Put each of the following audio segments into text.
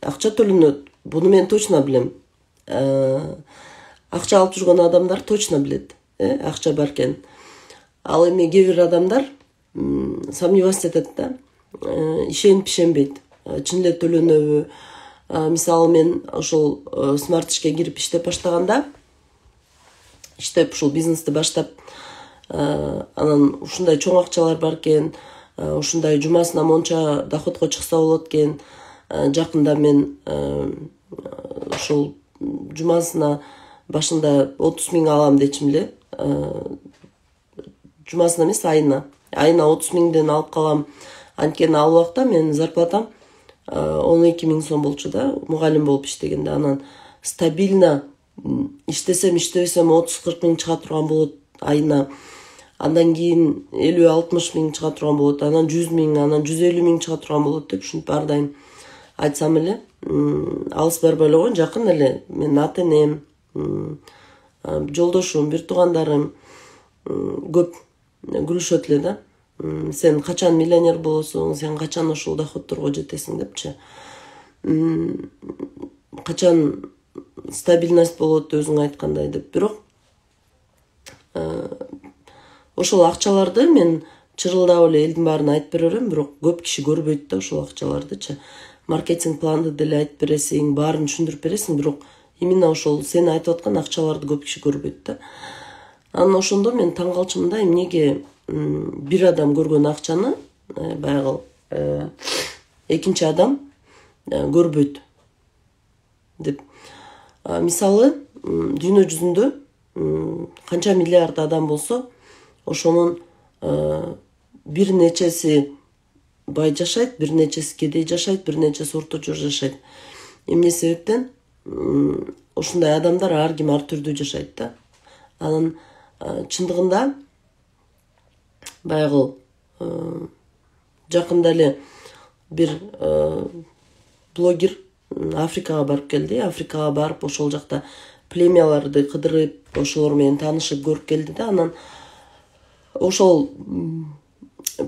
акча төлөнөт. Буну мен точно билем. Акча алып жүргөн адамдар точно билет. Акча бар экен. Ал эми кээ бир адамдар сомневаться этет да. Ишенип ишенбейт. Чын эле төлөнөбү? Мисалы мен ошол Smart ишке кирип иштеп баштаганда, иштеп ушул бизнести баштап, анан ушундай чоң акчалар бар экен, ушундай жумасына монча доходко чыкса болот экен. Жакында мен ушул жумасына башында 30 000 алам дечим эле. Жумасына эмес, айына 30 000ден алып калам. Анткени ал убакта менин зарплатам 12 000 сом болчу да, мугалим болуп иштегенде. Анан стабильно иштесем, иштебесем 30-40 000 чыга турган болот айына. Андан кийин 50-60 000 чыга турган болот. Анан 100 000, анан 150 000 чыга турган болот деп ушинтип ар дайым айтсам эле, алыс барбай эле койгон, жакын эле. Мен ата-энем, жолдошум, бир туугандарым көп күлүшөт эле да. Сен качан миллионер болосуң, сен качан ошол доходторго жетесиң депчи. Качан стабильность болот өзүң айткандай деп. Бирок ошол акчаларды мен чырылдап эле элдин баарына айтып бере берем, бирок көп киши көрбөйт да ошол акчалардычы. Маркетинг планды деле айтып бересиң, баарын түшүндүрүп бересиң, бирок именно ошол сен айтып аткан акчаларды көп киши көрбөйт да. Анан ошондо мен таң калчумун да, эмнеге бир адам көргөн акчаны баягы экинчи адам көрбөйт деп. Мисалы, дүйнө жүзүндө канча миллиард адам болсо, ошонун бир нечеси бай жашайт, бир нечеси кедей жашайт, бир нечеси орточо жашайт. Эмне себептен ушундай адамдар ар ким ар түрдүү жашайт да. Анан чындыгында баягы жакында эле бир блогер Африкага барып келди. Африкага барып ошол жакта племяларды кыдырып, ошолор менен таанышып көрүп келди да. Анан ошол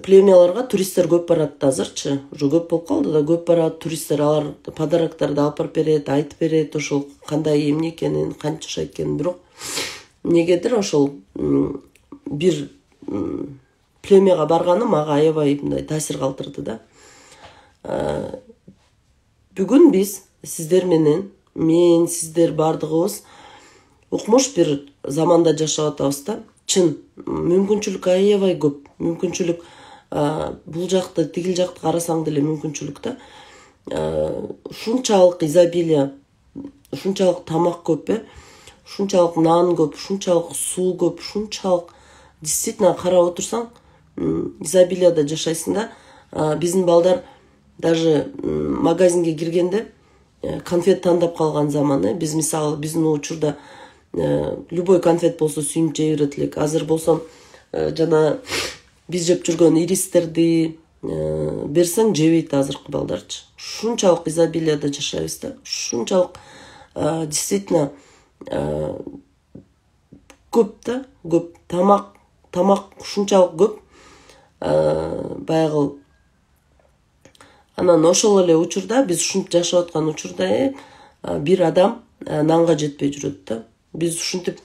племяларга туристтер көп барат азырчы. Уже көп болуп калды да, көп барат туристтер, алар подароктарды алып барып берет, айтып берет, ошол кандай эмне экенин, канча жашайт экенин. Бирок негедир ошол бир племяга барганым мага аябай мындай таасир калтырды да. Бүгүн биз сиздер менен, мен, сиздер бардыгыбыз укмуш бир заманда жашап атабыз да. Чын, мүмкүнчүлүк аябай көп. Мүмкүнчүлүк бул жакты, тигил жакты карасаң деле мүмкүнчүлүк да. Ушунчалык изобилие, ушунчалык тамак көп, ушунчалык нан көп, ушунчалык суу көп, ушунчалык действительно карап отурсаң, изобилияда жашайсың да. Биздин балдар даже магазинге киргенде конфет тандап калган заман. Биз мисалы биздин учурда любой конфет болсо сүйүнүп жей берет элек. Азыр болсом жана биз жеп жүргөн иристерди берсең жебейт азыркы балдарчы. Ушунчалык изобилияда жашайбыз да. Ушунчалык действительно көп да, көп тамак ушунчалык көп. Баягы анан ошол эле учурда биз ушинтип жашап аткан учурда бир адам нанга жетпей жүрөт да. Биз ушинтип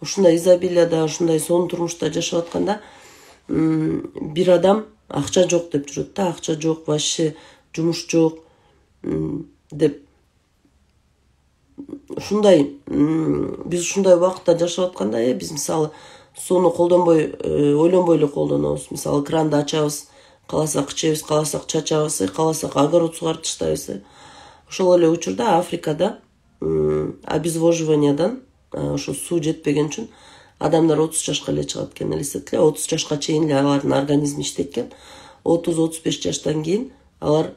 ушундай изобилияда, ушундай сонун турмушта жашап атканда бир адам акча жок деп жүрөт да. Акча жок, вообще жумуш жок деп. Ушундай биз ушундай убакытта жашап атканда биз мисалы сууну колдонбой, ойлонбой эле колдонобуз. Мисалы кранды ачабыз, кааласак ичебиз, кааласак чачабыз, кааласак огород сугарып таштайбыз. Ошол эле учурда Африкада обезвоживаниядан ошо суу жетпеген үчүн адамдар 30 жашка эле чыгат экен. Элестет эле 30 жашка чейин эле алардын организми иштейт экен. 30-35 жаштан кийин алар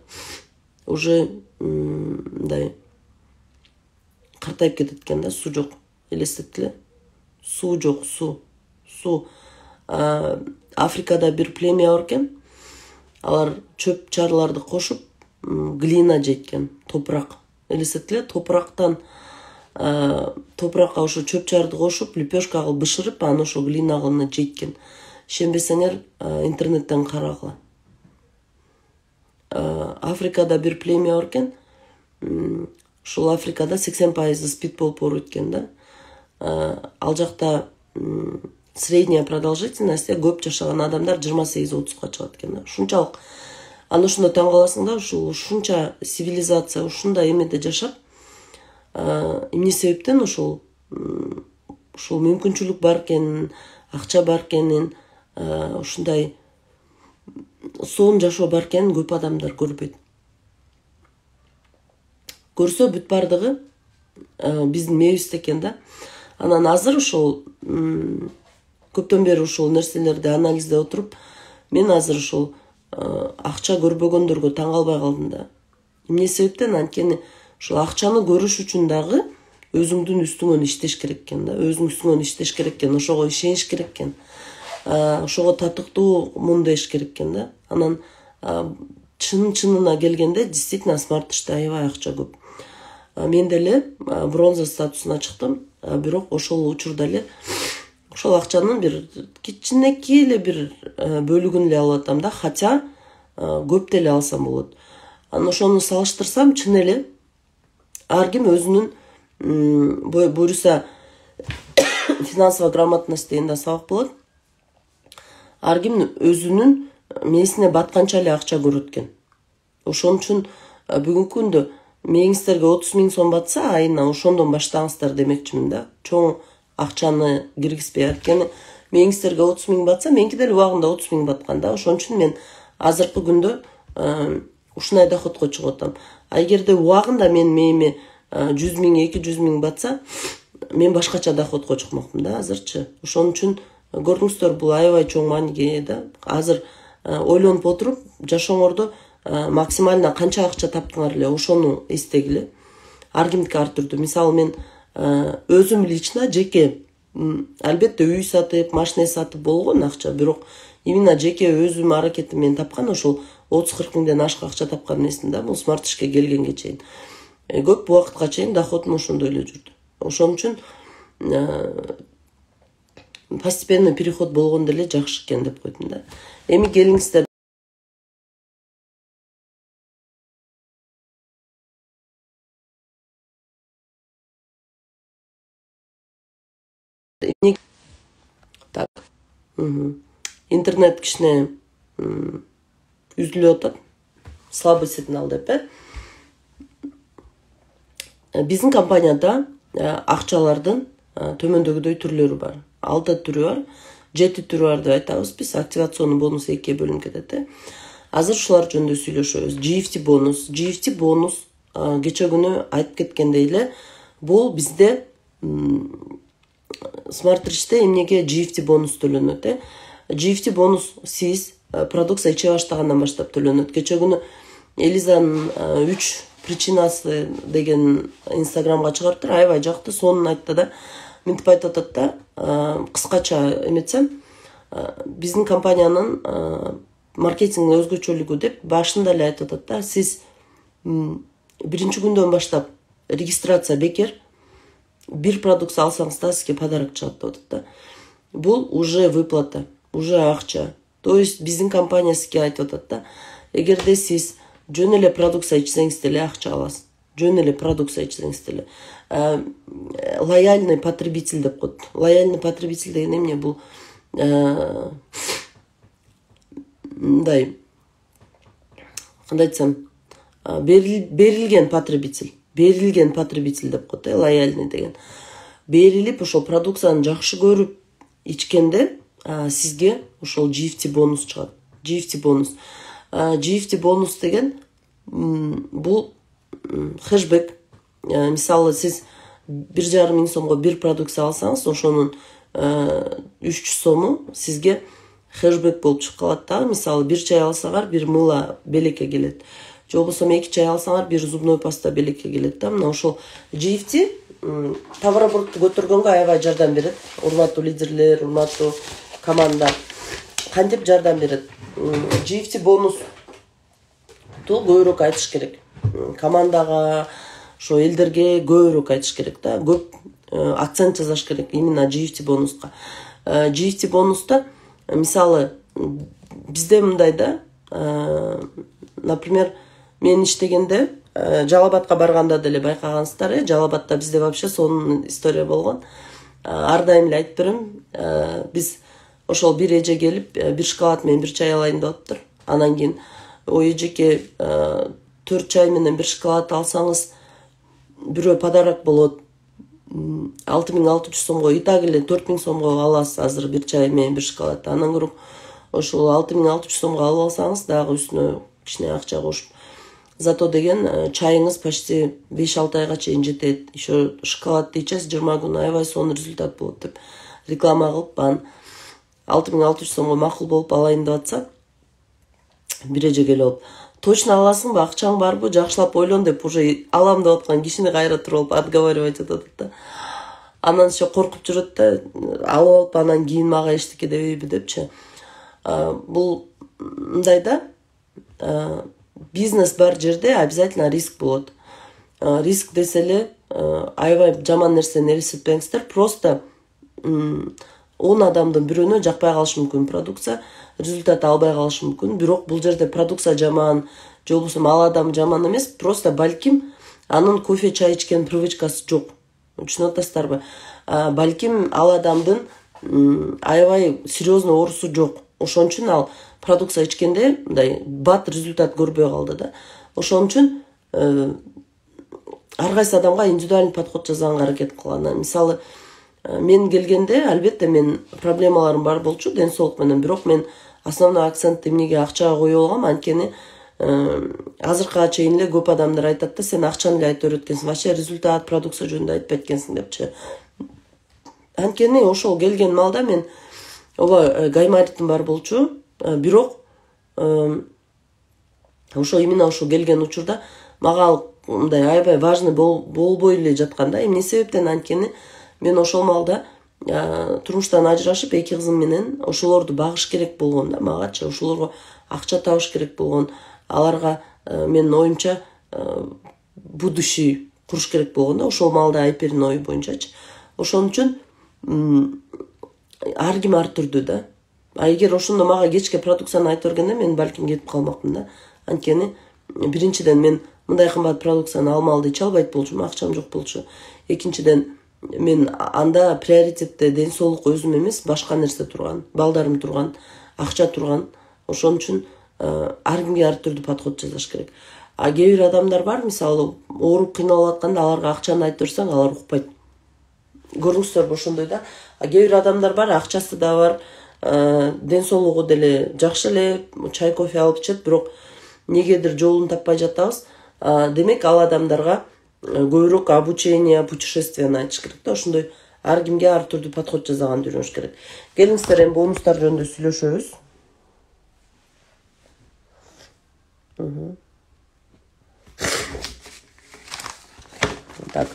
уже мындай картайып кетет экен да, суу жок. Элестет эле. Суу жок, суу. Африкада бир племя бар экен. Алар чөп чарларды кошуп, глина жейт экен, топурак. Элестет эле, топуракка ошо чөп чарды кошуп, лепешка кылып бышырып, аны ошо глина кылып жейт экен. Ишенбесеңер, интернеттен карагыла. Африкада бир племя бар экен. ушул Африкада 80% спид болуп ооруйт экен да. Ал жакта средняя продолжительность көп жашаган адамдар 28-30 чыгат экен да. Ушунчалык аны ошондо таң каласың да, ушунча цивилизация ушундай эмеде жашап, эмне себептен ушул мүмкүнчүлүк бар экенин, акча бар экенин, ушундай сонун жашоо бар экенин көп адамдар көрбөйт. Көрсө бүт бардыгы биздин мээбизде экен да. Анан азыр ушул көптөн бери ушул нерселерди анализдеп отуруп, мен азыр ушул акча көрбөгөндөргө таң калбай калдым да. Эмне себептен? Анткени ушул акчаны көрүш үчүн дагы өзүңдүн үстүңөн иштеш керек экен да. Өзүң үстүңөн иштеш керек экен, ошого ишениш керек экен. Ошого татыктуу мундеш керек экен да. Анан чынына келгенде действительно смарт-иште аябай акча көп. Мен деле бронза статусуна чыктым, бирок ошол учурда эле ошол акчанын бир кичинекей эле бир бөлүгүн эле алып атам да, хотя көп деле алсам болот. Анан ошону салыштырсам, чын эле ар ким өзүнүн буюрса финансовая грамотность деген да сабак болот. Ар ким өзүнүн мээсине батканча эле акча көрөт экен. Ошон үчүн бүгүнкү күндө мээңиздерге 30 000 сом батса, айына ошондон баштаңыздар демекчимин да. Чоң акчаны киргизбей. Анткени мээңиздерге 30 000 батса, меники деле убагында 30 000 баткан да. Ошон үчүн мен азыркы күндө ушундай доходко чыгып атам. Эгерде убагында мен мээме 100 000, 200 000 батса, мен башкача доходко чыкмакмын да азырчы. Ошон үчүн көрдүңүздөр, бул аябай чоң мааниге да. Азыр ойлонуп отуруп, жашооңордо максимально канча акча таптыңар эле, ошону эстегиле. Ар кимдики ар түрдүү. Мисалы мен өзүм лично жеке, албетте үй сатып, машина сатып болгон акча, бирок именно жеке өзүм аракетим менен тапкан ошол 30-40 миңден ашык акча тапкан эмесмин да, бул смарт ишке келгенге чейин. Көп убакытка чейин доходум ошондой эле жүрдү. Ошон үчүн постепенный переход болгондо эле жакшы экен деп койдум да. Эми келиңиздер. Так. Интернет кичине үзүлүп атат. Слабый сигнал деп. Биздин компанияда акчалардын төмөндөгүдөй түрлөрү бар. 6 түрү бар, 7 түрү бар деп айтабыз биз. Активационный бонус 2 бөлүнүп кетет. Азыр ушулар жөнүндө сүйлөшөбүз. GFT бонус. GFT бонус кече күнү айтып кеткендей эле, бул бизде смарт-иште эмнеге GFT бонус төлөнөт? GFT бонус сиз продукция иче баштагандан баштап төлөнөт. Кече күнү Элизанын 3 причинасы деген инстаграмга чыгарыптыр, аябай жакты, сонун айтты да. Мынтип айтып атат да, кыскача эметсем, биздин компаниянын маркетинг өзгөчөлүгү деп башында эле айтып атат да, сиз биринчи күндөн баштап регистрация бекер, бир продукция алсаңыз да сизге подарок чыгат деп атат да. Бул уже выплата, уже акча. То есть биздин компания сизге айтып атат да, эгерде сиз жөн эле продукция ичсеңиз деле акча аласыз. Жөн эле продукция ичсеңиз деле. Лояльный потребитель деп коет. Лояльный потребитель деген эмне? Бул мындай, кандай айтсам, берилген потребитель. Берилген потребитель деп коет, лояльный деген. Берилип ошол продукцияны жакшы көрүп ичкенде сизге ошол GFT бонус чыгат. GFT бонус. GFT бонус деген бул хэшбэк. Мисалы сиз 1,5 миң сомго бир продукция алсаңыз, ошонун 300 сому сизге хэшбэк болуп чыгып калат да. Мисалы бир чай алсаңар, бир мыла белекке келет. Же болбосо 2 чай алсаңар, бир зубной паста белекке келет да. Мына ошол GFT товарооборотду көтөргөнгө аябай жардам берет. Урматтуу лидерлер, урматтуу команда. Кантип жардам берет? GFT бонус көбүрөөк айтыш керек. Командага, ошо элдерге көбүрөөк айтыш керек да. Көп акцент жасаш керек именно GFT бонуска. GFT бонуста мисалы бизде мындай да, например, мен иштегенде Жалал Абадка барганда деле байкагансыздар, Жалал Абадта бизде вообще сонун история болгон. Ар дайым эле айтып берем, биз ошол бир эже келип, бир шоколад менен бир чай алайын деп атыптыр. Анан кийин ой эжеке 4 чай менен бир шоколад алсаңыз бирөө подарок болот. 6600 сомго, и так эле 4000 сомго аласыз азыр бир чай менен бир шоколад. Анан көрүп ошол 6600 сомго алып алсаңыз дагы үстүнө кичине акча кошуп. Зато деген чайыңыз почти 5-6 айга чейин жетет. Еще шоколадды ичесиз 20 күн аябай сонун результат болот деп реклама кылып, ан 6600 сомго макул болуп алайын деп атса, бир эже келип, точно аласыңбы, акчаң барбы, жакшылап ойлон деп уже алам деп аткан кишини кайра туруп отговаривать этип атат. Анан еще коркуп жүрөт да, алып алып анан кийин мага эчтеке дебейби депчи. Бул мындай да, бизнес бар жерде обязательно риск болот. Риск десе эле аябай жаман нерсени элестетпеңиздер. Просто 10 адамдын бирөөнө жакпай калышы мүмкүн продукция, результат албай калышы мүмкүн. Бирок бул жерде продукция жаман, же болбосо ал адам жаман эмес, просто балким анын кофе чай ичкен привычкасы жок. Түшүнүп атасыздарбы? Балким ал адамдын аябай серьезный оорусу жок. Ошон үчүн ал продукция ичкенде мындай бат результат көрбөй калды да. Ошон үчүн ар кайсы адамга индивидуальный подход жасаганга аракет кылган. Мисалы, мен келгенде албетте мен проблемаларым бар болчу ден соолук менен, бирок мен основной акцентти эмнеге акчага коюп алгам, анткени азыркыга чейин эле көп адамдар айтат да, сен акчаны эле айтып өткөнсүң, вообще результат продукция жөнүндө айтпай эткенсиң депчи. Анткени ошол келген малда мен ооба гайморитим бар болчу, бирок ошо именно ошо келген учурда мага мындай аябай важный болбой эле жаткан да. Эмне себептен? Анткени мен ошол малда турмуштан ажырашып, 2 кызым менен ошолорду багыш керек болгон да, магачы ошолорго акча табыш керек болгон. Аларга менин оюмча будущий куруш керек болгон да, ошол малда Айпердин ою боюнчачы. Ошон үчүн ар ким ар түрдүү да. Эгер ошондо мага кечке продукцияны айтып бергенде мен балким кетип калмакмын да. Анткени биринчиден мен мындай кымбат продукцияны алмалды иче албайт болчумун, акчам жок болчу. Экинчиден мен анда приоритетте ден соолук өзүм эмес, башка нерсе турган, балдарым турган, акча турган. Ошон үчүн ар кимге ар түрдүү подход жасаш керек. Кээ бир адамдар бар, мисалы, ооруп кыйналып атканда аларга акчаны айтып берсең, алар укпайт. Көрүңүздөрбү ошондой да. Кээ бир адамдар бар, акчасы да бар, ден соолугу деле жакшы эле, чай кофе алып ичет, бирок негедир жолун таппай жатабыз. Демек ал адамдарга көбүрөөк обучение, путешествияны айтыш керек да. Ошондой ар кимге ар түрдүү подход жасаганды үйрөнүш керек. Келиңиздер, эми бонустар жөнүндө сүйлөшөбүз. Так.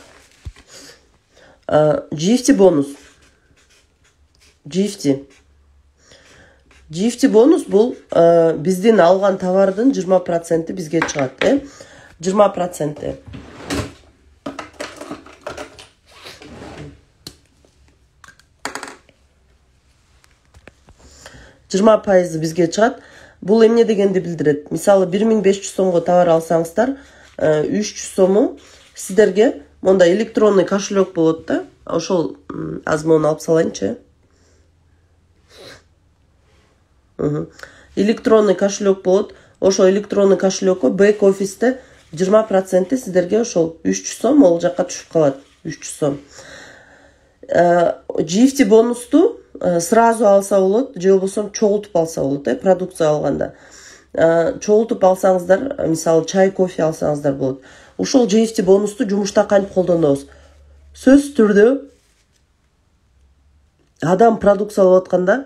GFT бонус. GFT бонус бул биздин алган товардын 20% бизге чыгат, 20%. 20% бизге чыгат. Бул эмне дегенди билдирет? Мисалы 1500 сомго товар алсаңыздар, 300 сому сиздерге монда электронный кошелек болот да. Ошол азмон алып салайынчы. Электронный кошелек болот. Ошол электронный кошелекке бэк офисте 20% сиздерге ошол 300 сом ол жакка түшүп калат. 300 сом. GFT бонусту сразу алса болот, же болбосо чогултуп алса болот, продукция алганда. Чогултуп алсаңыздар, мисалы чай, кофе алсаңыздар болот. Ошол GFT бонусту жумушта кантип колдонобуз? Сөз түрдө адам продукция алып атканда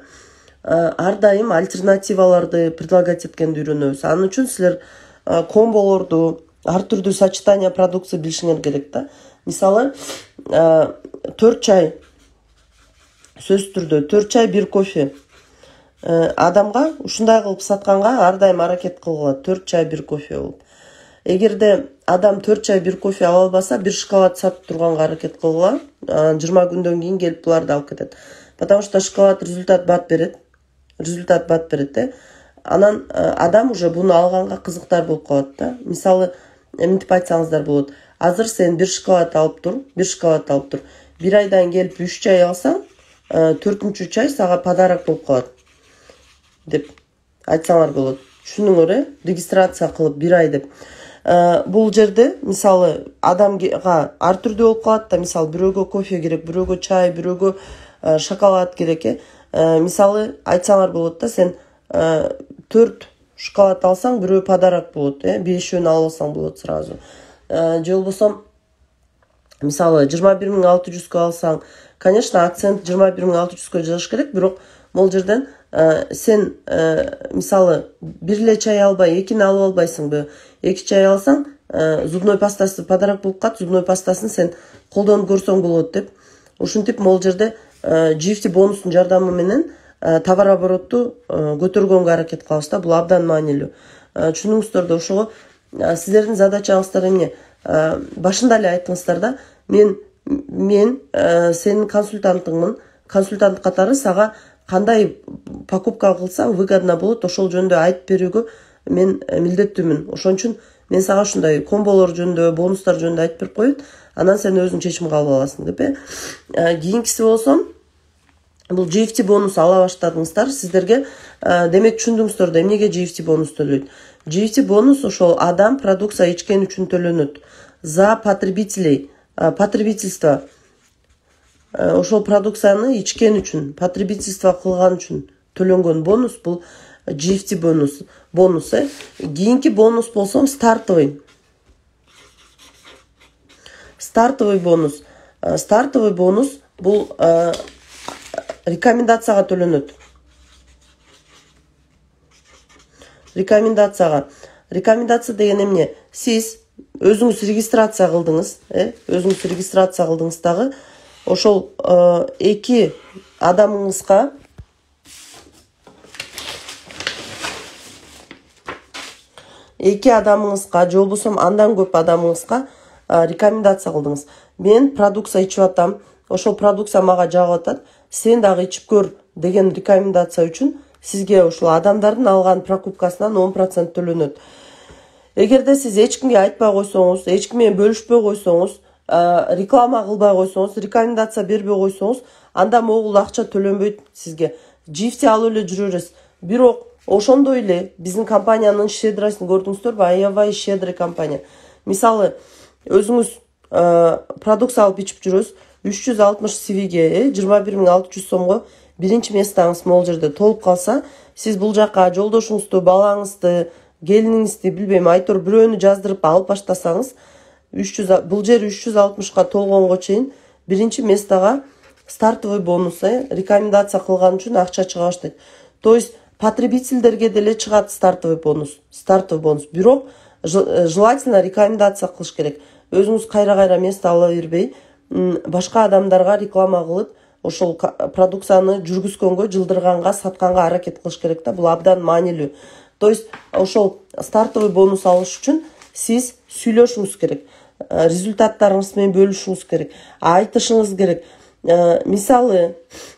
ар дайым альтернативаларды предлагать эткенди үйрөнөбүз. Анын үчүн силер комболорду, ар түрдүү сочетание продукция билишиңер керек да. Мисалы 4 чай, сөз түрдө 4 чай, 1 кофе. Адамга ушундай кылып сатканга ар дайым аракет кылгыла, 4 чай, 1 кофе болуп. Эгерде адам 4 чай, 1 кофе ала албаса, 1 шоколад сатып турганга аракет кылгыла. 20 күндөн кийин келип буларды алып кетет. Потому что шоколад результат бат берет. Анан адам уже буну алганга кызыктар болуп калат да. Мисалы мынтип айтсаңыздар болот. Азыр сен bir шоколад алып тур, bir айдан келип 3 чай алсаң, 4-чү чай сага подарок болуп калат деп айтсаңар болот. Түшүнүңөр, регистрация кылып 1 ай деп. Бул жерде мисалы адамга ар түрдүү болуп калат да, мисалы бирөөгө кофе керек, бирөөгө чай, бирөөгө шоколад керек. Мисалы айтсаңар болот да, сен 4 шоколад алсаң, бирөө подарок болот, 5-өн алып алсаң болот сразу. Же болбосо мисалы 21600 алсаң, конечно, акцент 21600 жазыш керек, бирок могул жерден сен мисалы бир эле чай албай, экини алып албайсыңбы? 2 чай алсаң, зубной пастасы подарок болуп калат, зубной пастасын сен колдонуп көрсөң болот деп. Ушинтип могул жерде GFT бонустун жардамы менен товар оборотту көтөргөнгө аракет кылабыз да. Бул абдан маанилүү. Түшүнүңүздөр да, ошого сиздердин задачаңыздар эмне? Башында эле айттыңыздар да, мен сенин консультантыңмын. Консультант катары сага кандай покупка кылсаң выгодно болот, ошол жөнүндө айтып берүүгө мен милдеттүүмүн. Ошон үчүн мен сага ушундай комболор жөнүндө, бонустар жөнүндө айтып берип коюп, анан сен өзүң чечим кабыл аласың деп. Кийинкиси болсо, бул GFT бонус ала баштадыңыздар. Сиздерге демек түшүндүңүздөр да, эмнеге GFT бонус төлөйт? GFT бонус ошол адам продукция ичкен үчүн төлөнөт. За потребителей, потребительство. Ошол продукцияны ичкен үчүн, потребительство кылган үчүн төлөнгөн бонус бул GFT бонус. Кийинки бонус болсо стартовый. Стартовый бонус. Стартовый бонус бул рекомендацияга төлөнөт. Рекомендация деген эмне? Сиз өзүңүз регистрация кылдыңыз, өзүңүз регистрация кылдыңыз дагы, ошол 2 адамыңызга же болбосо андан көп адамыңызга рекомендация кылдыңыз. Мен продукция ичип атам, ошол продукция мага жагып атат, сен дагы ичип көр деген рекомендация үчүн сизге ошол адамдардын алган покупкасынан 10% төлөнөт. Эгерде сиз эч кимге айтпай койсоңуз, эч ким менен бөлүшпөй койсоңуз, реклама кылбай койсоңуз, рекомендация бербей койсоңуз, анда могул акча төлөнбөйт сизге. GFT алып эле жүрө бересиз. Бирок ошондой эле биздин компаниянын щедросын көрдүңүздөрбү? Аябай щедрый компания. Мисалы, өзүңүз продукция алып ичип жүрөсүз, 360 CVге 21600 сомго биринчи местаңыз могул жерде толуп калса, сиз бул жака жолдошуңузду, балаңызды, келиниңизди, билбейм, айтор бирөөнү жаздырып алып баштасаңыз, бул жер 360ка толгонго чейин биринчи местага стартовый бонус, рекомендация кылган үчүн акча чыга баштайт. То есть потребительдерге деле чыгат стартовый бонус. Бирок желательно рекомендация кылыш керек. Өзүңүз кайра место ала бербей, башка адамдарга реклама кылып, ошол продукцияны жүргүзгөнгө, жылдырганга, сатканга аракет кылыш керек да. Бул абдан маанилүү. То есть ошол стартовый бонус алыш үчүн сиз сүйлөшүңүз керек. Результаттарыңыз менен бөлүшүңүз керек. Айтышыңыз керек. Мисалы,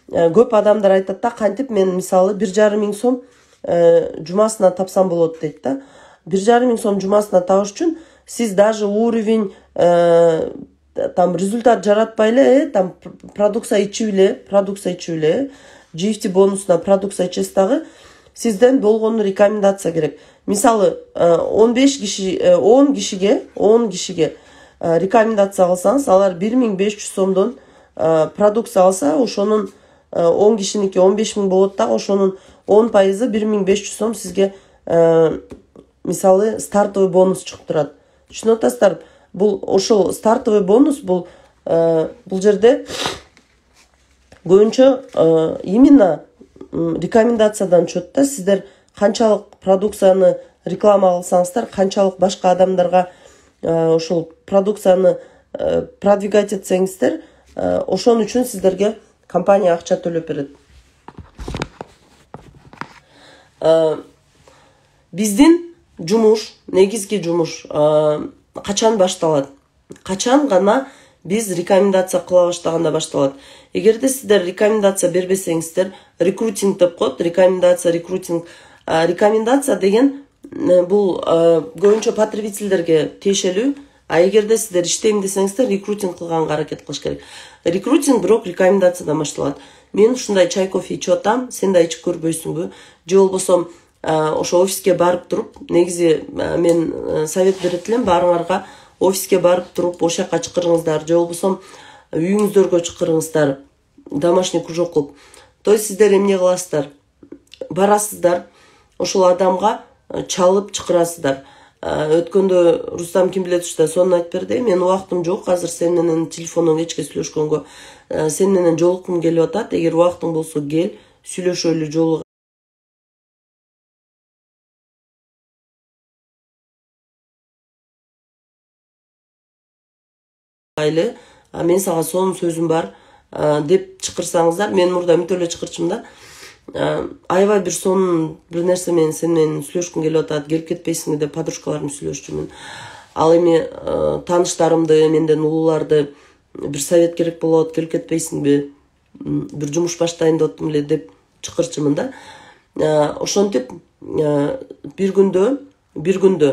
көп адамдар айтат да, кантип мен мисалы 1,5 сом жумасына тапсам болот дейт да. 1,5 сом жумасына табыш үчүн сиз даже уровень там результат жаратпай эле, там продукция ичип эле, GFT бонусуна продукция ичесиз дагы, сизден болгону рекомендация керек. Мисалы, 10 кишиге рекомендация кылсаңыз, алар 1500 сомдон продукция алса, ошонун 10 кишиники 15 000 болот да, ошонун 10% 1500 сом сизге мисалы стартовый бонус чыгып турат. Түшүнүп атасыздар? Бул ошол стартовый бонус бул жерде көбүнчө именно рекомендациядан чөт да. Сиздер канчалык продукцияны реклама кылсаңыздар, канчалык башка адамдарга ошол продукцияны продвигать этсеңиздер, ошон үчүн сиздерге компания акча төлөп берет. Биздин жумуш, негизги жумуш качан башталат? Качан гана биз рекомендация кыла баштаганда башталат. Эгерде сиздер рекомендация бербесеңиздер, рекрутинг деп коет, рекомендация деген бул көбүнчө потребительдерге тиешелүү. А эгерде сиздер иштейм десеңиздер, рекрутинг кылганга аракет кылыш керек. Рекрутинг бирок рекомендациядан башталат. Мен ушундай чай кофе ичип атам, сен да ичип көрбөйсүңбү? Же болбосо ошо офиске барып туруп, негизи мен совет берет элем, баарыңарга офиске барып туруп ошол жака чакырыңыздар, же болбосо үйүңүздөргө чакырыңыздар, домашний кружок кылып. То есть сиздер эмне кыласыздар? Барасыздар, ошол адамга чалып чакырасыздар. Өткөндө Рустам Кимбилетович да сонун айтып берди. Мен убактым жок, азыр сен менен телефондон кечке сүйлөшкөнгө, сен менен жолуккум келип атат. Эгер убактың болсо кел, сүйлөшөлү, жолугайлы. Мен сага сонун сөзүм бар деп чакырсаңыздар, мен мурда мүнтө эле чакырчым да. Аябай бир сонун бир нерсе менен сен менен сүйлөшкүм келип атат, келип кетпейсиңби деп подружкаларым сүйлөшчүмүн. Ал эми тааныштарымды, менден улууларды бир совет керек болот, келип кетпейсиңби? Бир жумуш баштайын деп атам эле деп чакырчымын да. Ошентип бир күндө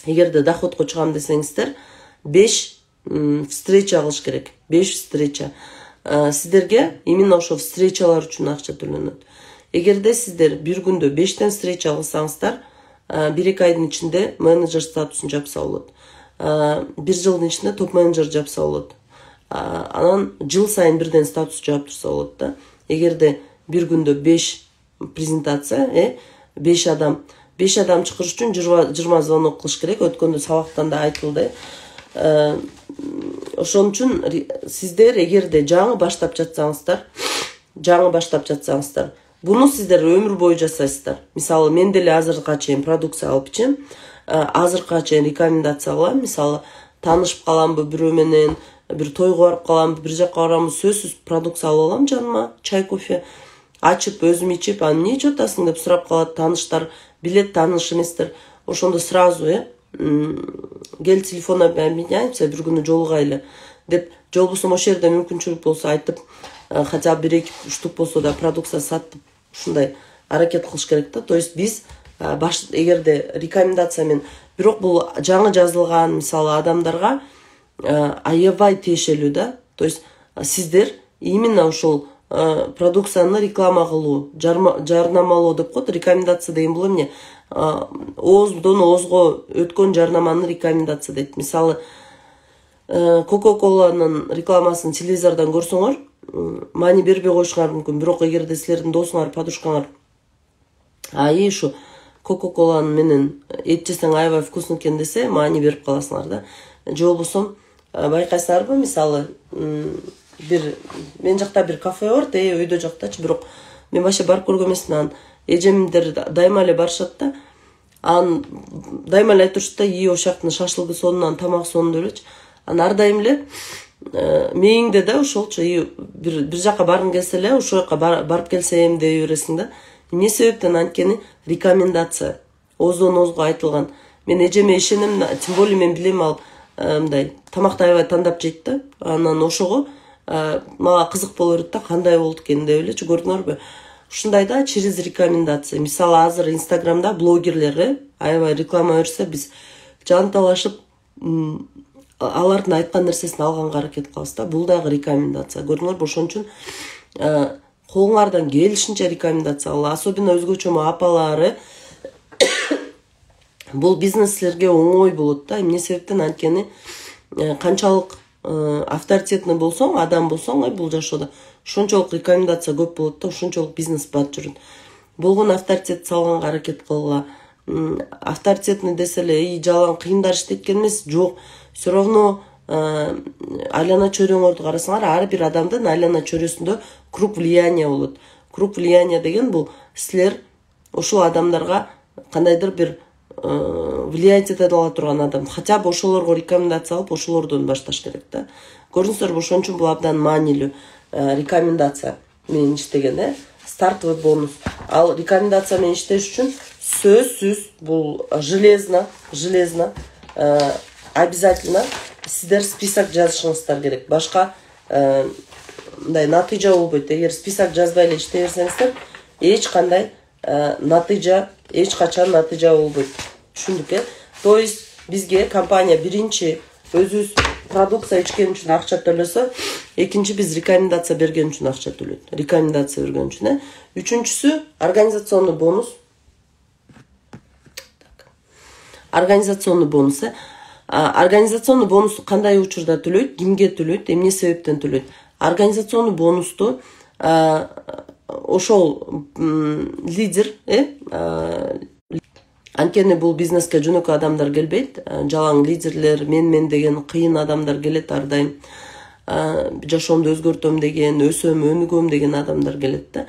эгерде доходко чыгам десеңиздер, 5 встреча кылыш керек. 5 встреча. Сиздерге именно ошо встречалар үчүн акча төлөнөт. Эгерде сиздер бир күндө 5 встреча кылсаңыздар, 1-2 айдын ичинде менеджер статусун жапса болот. 1 жылдын ичинде топ менеджер жапса болот. Анан жыл сайын бирден статус жаап турса болот да. Эгерде бир күндө 5 презентация, 5 адам чакырыш үчүн 20 звонок кылыш керек. Өткөндө сабактан да айтылды. Ошон үчүн сиздер эгерде жаңы баштап жатсаңыздар, буну сиздер өмүр бою жасайсыздар. Мисалы, мен деле азыркыга чейин продукция алып ичем, азыркыга чейин рекомендация кылам. Мисалы, таанышып каламбы бирөө менен, бир тойго барып каламбы, бир жака барамбы, сөзсүз продукция алып алам жаныма, чай кофе ачып өзүм ичип, аны эмне ичип атасың деп сурап калат тааныштар, билет тааныш эместер. Ошондо сразу кел телефонно обменяемся, бир күнү жолугайлы деп, же болбосо ошол жерде мүмкүнчүлүк болсо айтып, хотя бы 1-2 штук болсо да продукция сатып, ушундай аракет кылыш керек да. То есть биз эгерде рекомендация менен, бирок бул жаңы жазылган мисалы адамдарга аябай тиешелүү да. То есть сиздер именно ошол продукцияны реклама кылуу, жарнамалоо деп коет. Рекомендация деген бул эмне? Ооздон оозго өткөн жарнаманы рекомендация дейт. Мисалы, Coca-Cola'нын рекламасын телевизордон көрсөңөр, маани бербей коюшуңар мүмкүн. Бирок эгерде силердин досуңар, подружкаңар ушу Coca-Cola'нын менен эт жесең аябай вкусно экен десе, маани берип каласыңар да. Же болбосо байкайсыңарбы, мисалы, мен жакта бир кафе бар, өйдө жактачы, бирок мен вообще барып көргөн эмесмин. Анан эжемдер дайыма эле барышат да. Анан дайыма эле айтышат да, ошол жактын шашлыгы сонун, тамак сонун деп элечи. Анан ар дайым эле мээңде да ошолчу бир жака баргың келсе эле, ошол жака барып келсем дей бересиң да. Эмне себептен? Анткени рекомендация ооздон оозго айтылган. Мен эжеме ишенем, тем более мен билем, ал мындай тамакты аябай тандап жейт да. Анан ошого мага кызык боло берет да, кандай болот экен деп элечи, көрдүңөрбү? Ушундай да, через рекомендация. Мисалы, азыр Инстаграмда блогерлер аябай реклама берсе, биз жанталашып алардын айткан нерсесин алганга аракет кылабыз да. Бул дагы рекомендация. Көрдүңөрбү? Ошон үчүн колуңардан келишинче рекомендация кыл. Особенно өзгөчө апалары бул бизнес силерге оңой болот да. Эмне себептен? Анткени канчалык авторитетный болсоң, адам болсоң, бул жашоодо ошончолук рекомендация көп болот да, ошончолук бизнес бат жүрөт. Болгон авторитет салганга аракет кылгыла. Авторитетный десе эле, жалаң кыйындар иштеткен эмес, жок. Все равно айлана чөйрөңөрдү карасаңар, ар бир адамдын айлана чөйрөсүндө круг влияния болот. Круг влияния деген бул силер ошол адамдарга кандайдыр бир влиять эте ала турган адам. Хотя бы ошолорго рекомендация алып, ошолордон башташ керек да. Көрдүңүздөрбү? Ошон үчүн бул абдан маанилүү рекомендация менен иштеген, стартовый бонус. Ал рекомендация менен иштеш үчүн сөзсүз бул железно обязательно сиздер список жазышыңыздар керек. Башка мындай натыйжа болбойт. Эгер список жазбай эле иштей берсеңиздер, эч кандай натыйжа эч качан натыйжа болбойт. Түшүндүк, То есть бизге компания биринчи өзүбүз продукция ичкен үчүн акча төлөсө, экинчи биз рекомендация берген үчүн акча төлөйт. Рекомендация берген үчүн, Үчүнчүсү организационный бонус. Организационный бонус. Организационный бонусту кандай учурда төлөйт, кимге төлөйт, эмне себептен төлөйт? Организационный бонусту ошол лидер, анткени бул бизнеске жөнөкөй адамдар келбейт, жалаң лидерлер, мен деген кыйын адамдар келет ар дайым. Жашоомду өзгөртөм деген, өсөм, өнүгөм деген адамдар келет да.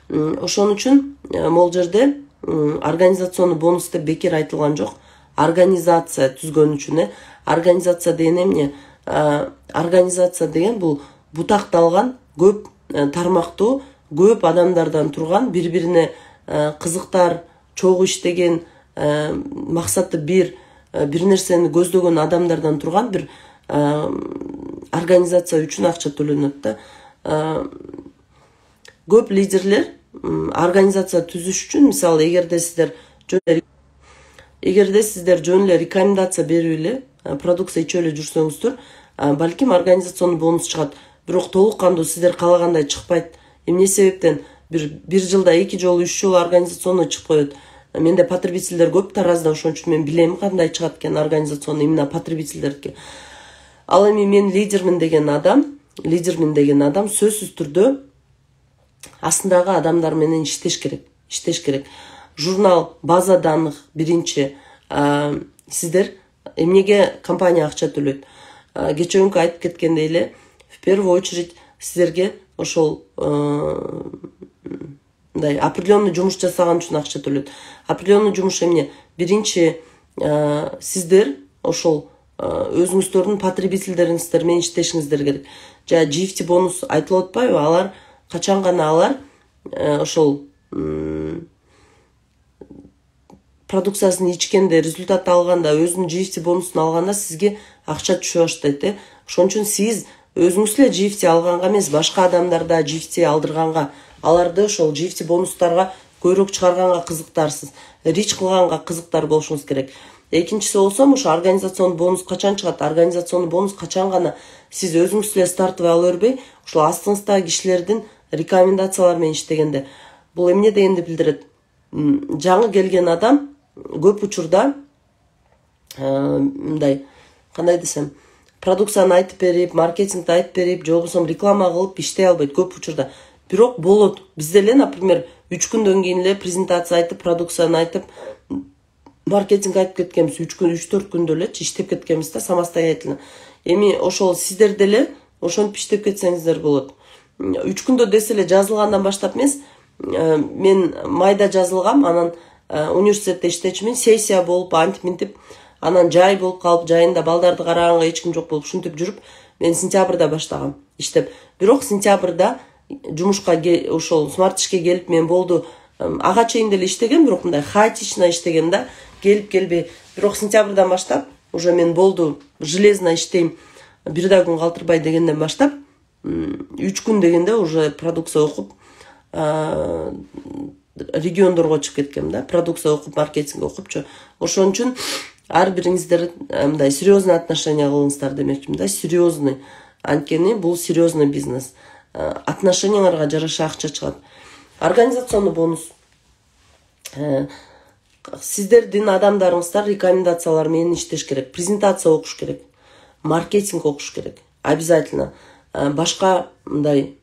Ошон үчүн могул жерде организационный бонус деп бекер айтылган жок. Организация түзгөн үчүн, организация деген эмне? Организация деген бул бутакталган көп тармактуу, көп адамдардан турган, бири-бирине кызыктар, чогуу иштеген, максаты бир нерсени көздөгөн адамдардан турган бир организация үчүн акча төлөнөт да. Көп лидерлер организация түзүш үчүн, мисалы, эгерде сиздер жөн эле рекомендация берип эле продукция ичип эле жүрсөңүздөр, балким организационный бонус чыгат. Бирок толук кандуу сиздер каалагандай чыкпайт. Эмне себептен? Бир жылда 2 жолу 3 жолу организационный чыгып коет. Менде потребительдер көп таразда, ошон үчүн мен билем кандай чыгат экен организационный именно потребительдерге. Ал эми мен лидермин деген адам сөзсүз түрдө астындагы адамдар менен иштеш керек. Журнал, база данных биринчи. Сиздер эмнеге компания акча төлөйт? Кечеүнкү айтып кеткендей эле, в первую очередь сиздерге ошол определенный жумуш жасаган үчүн акча төлөйт. Определенный жумуш эмне? Биринчи сиздер ошол өзүңүздөрдүн потребительдериңиздер менен иштешиңиздер керек. Жа GFT бонус айтылып атпайбы? Алар качан гана алар ошол продукциясын ичкенде, результат алганда, өзүнүн GFT бонусун алганда сизге акча түшө баштайт. Ошон үчүн сиз өзүңүз эле GFT алганга эмес, башка адамдарда GFT алдырганга, аларды ошол GFT бонустарга көйрөк чыгарганга кызыктарсыз, рич кылганга кызыктар болушуңуз керек. Экинчиси болсо, ошо организационный бонус качан чыгат? Организационный бонус качан гана сиз өзүңүз эле стартовый ала бербей, ошол астыңыздагы кишилердин рекомендациялары менен иштегенде. Бул эмне дегенди билдирет? Жаңы келген адам көп учурда мындай, кандай десем, продукцияны айтып берип, маркетингди айтып берип, же болбосо реклама кылып иштей албайт көп учурда. Бирок болот. Бизде эле, например, 3 күндөн кийин эле презентация айтып, продукцияны айтып, маркетинг айтып кеткенбиз, 3-4 күндө эле иштеп кеткенбиз да, самостоятельно. Эми ошол сиздер деле ошентип иштеп кетсеңиздер болот. 3 күндө десе эле жазылгандан баштап эмес, мен майда жазылгам, анан университетте иштечимин, сессия болуп, антип-минтип, анан жай болуп калып, жайында балдарды караганга эч ким жок болуп, ушинтип жүрүп, мен сентябрда баштагам иштеп. Бирок сентябрда жумушка ошол смарт ишке келип, мен болду ага чейин деле иштеген, бирок мындай хаотично иштеген да, келип келбей. Бирок сентябрдан баштап уже мен болду железно иштейм, бир да күн калтырбай дегенден баштап 3 күн дегенде уже продукция окуп региондорго чыгып кеткем да, продукция окуп, маркетинг окупчу. Ошон үчүн ар бириңиздер мындай серьезный отношение кылыңыздар демекчимин да, серьезный. Анткени бул серьезный бизнес. Отношенияларга жараша акча чыгат. Организационный бонус. Сиздердин адамдарыңыздар рекомендациялар менен иштеш керек. Презентация окуш керек. Маркетинг окуш керек. Обязательно. Башка мындай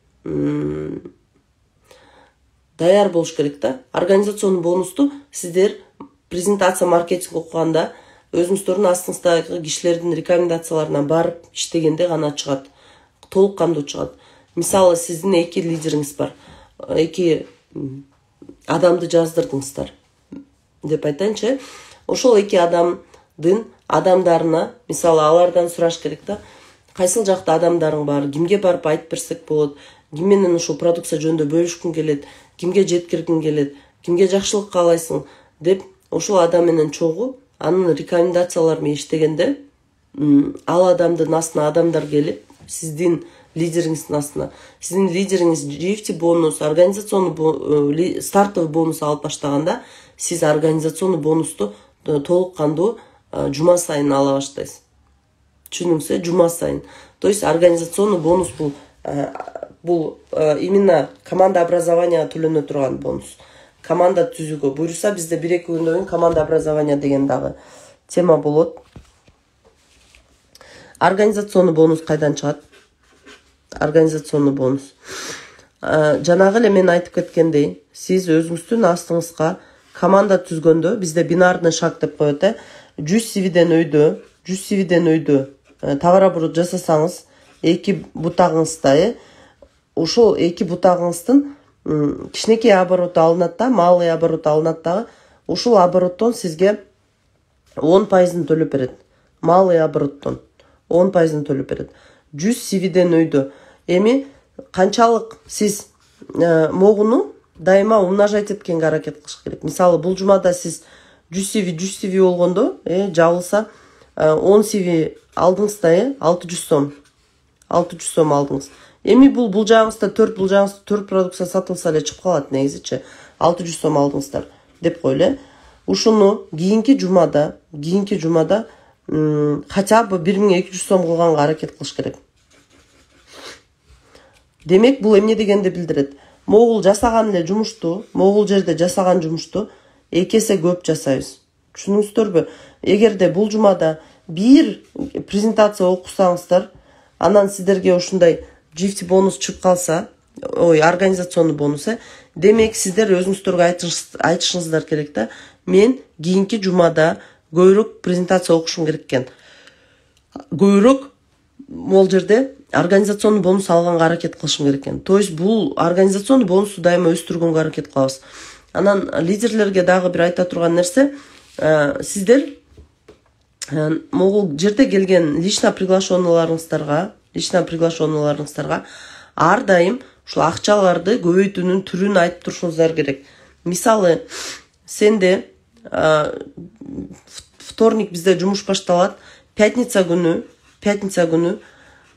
даяр болуш керек да. Организационный бонусту сиздер презентация, маркетинг окуганда өзүңүздөрдүн астыңыздагы кишилердин рекомендацияларына барып иштегенде гана чыгат. Толук кандуу чыгат. Мисалы, сиздин 2 лидериңиз бар. 2 адамды жаздырдыңыздар деп айтайынчы. Ошол 2 адамдын адамдарына, мисалы, алардан сураш керек да. Кайсыл жакта адамдарың бар, кимге барып айтып берсек болот, ким менен ушул продукция жөнүндө бөлүшкүң келет, кимге жеткиргиң келет, кимге жакшылык каалайсың деп ошол адам менен чогуу анын рекомендациялары менен иштегенде ал адамдын астына адамдар келип, сиздин лидериңиздин астына. Сиздин лидериңиз GFT бонус, организационный стартовый бонус алып баштаганда, сиз организационный бонусту толук кандуу жума сайын ала баштайсыз. Түшүндүңүзбү? Жума сайын. То есть организационный бонус бул именно команда образования төлөнө турган бонус. Команда түзүүгө буйруса бизде 1-2 күндөн кийин команда образования деген дагы тема болот. Организационный бонус кайдан чыгат? Организационный бонус. Жанагы эле мен айтып кеткендей, сиз өзүңүздүн астыңызга команда түзгөндө, бизде бинарный шаг деп коет, 100 CVден өйдө товарооборот жасасаңыз, 2 бутагыңызда, ошол 2 бутагыңыздын кичинекей обороту алынат да, малый оборот алынат дагы, ошол обороттон сизге 10% төлөп берет. Малый обороттон 10% төлөп берет. 100 CVден өйдө. Эми канчалык сиз могуну дайыма умножать эткенге аракет кылыш керек. Мисалы, бул жумада сиз 100 CV болгондо, жабылса 10 CV алдыңыз да, 600 сом. 600 сом алдыңыз. Эми бул жагыңызда 4 продукция сатылса эле чыгып калат негизичи. 600 сом алдыңыздар деп койлу. Ушуну кийинки жумада хотя бы 1200 сом кылганга аракет кылыш керек. Демек, бул эмне дегенди билдирет? Могул жасаган эле жумушту, могул жерде жасаган жумушту 2 эсе көп жасайбыз. Түшүндүңүздөрбү? Эгерде бул жумада бир презентация окусаңыздар, анан сиздерге ушундай GFT бонус чыгып калса, организационный бонус, демек сиздер өзүңүздөргө айтышыңыздар керек да, мен кийинки жумада көбүрөөк презентация окушум керек экен. Көбүрөөк могул жерде организационный бонус алганга аракет кылышым керек экен. То есть бул организационный бонусту дайыма өстүргөнгө аракет кылабыз. Анан лидерлерге дагы бир айта турган нерсе, сиздер могул жерде келген лично приглашенныйларыңыздарга ар дайым ушул акчаларды көбөйтүүнүн түрүн айтып турушуңуздар керек. Мисалы, сенде вторник бизде жумуш башталат, пятница күнү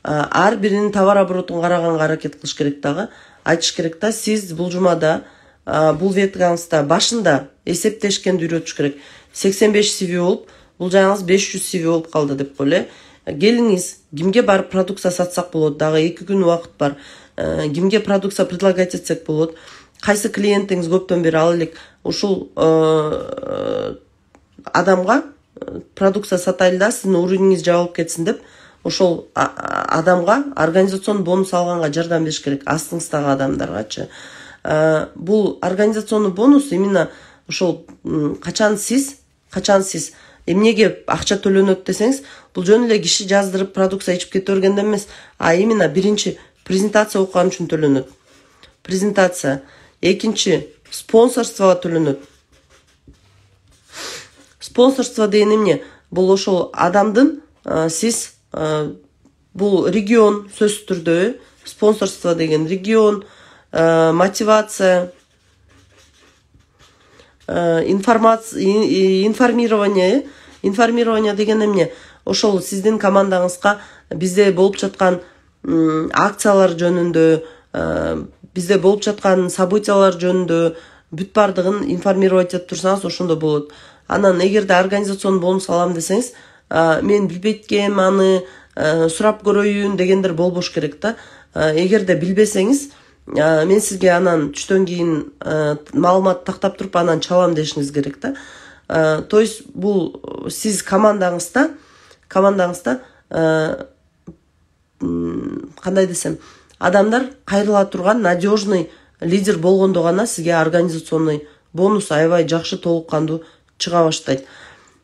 ар биринин товар оборотун караганга аракет кылыш керек дагы. Айтыш керек да, сиз бул жумада бул веткаңызда башында эсептешкенди үйрөтүш керек. 85 CV болуп, бул жагыңыз 500 CV болуп калды деп койлу. Келиңиз, кимге барып продукция сатсак болот, дагы 2 күн убакыт бар. Кимге продукция предлагать этсек болот, кайсы клиентиңиз көптөн бери ал элек ушул адамга продукция сатайлы да, сиздин уровениңиз жабылып кетсин деп, ошол адамга организационный бонус алганга жардам бериш керек, астыңыздагы адамдаргачы. Бул организационный бонус именно ошол качан сиз эмнеге акча төлөнөт десеңиз, бул жөн эле киши жаздырып продукция ичип кете бергенден эмес, а именно биринчи презентация окуган үчүн төлөнөт. Презентация. Экинчи спонсорствого төлөнөт. Спонсорство деген эмне? Бул ошол адамдын сиз бул регион сөзсүз түрдө, спонсорство деген регион, мотивация, информирование деген эмне? Ошол сиздин командаңызга бизде болуп жаткан акциялар жөнүндө, бизде болуп жаткан событиялар жөнүндө бүт бардыгын информировать этип турсаңыз, ошондо болот. Анан эгерде организационный бонус алам десеңиз, мен билбейт экенмин, аны сурап көрөйүн дегендер болбош керек да. Эгерде билбесеңиз, мен сизге анан түштөн кийин маалымат тактап туруп анан чалам дешиңиз керек да. То есть бул сиз командаңызда кандай десем, адамдар кайрыла турган надежный лидер болгондо гана сизге организационный бонус аябай жакшы толук кандуу чыга баштайт.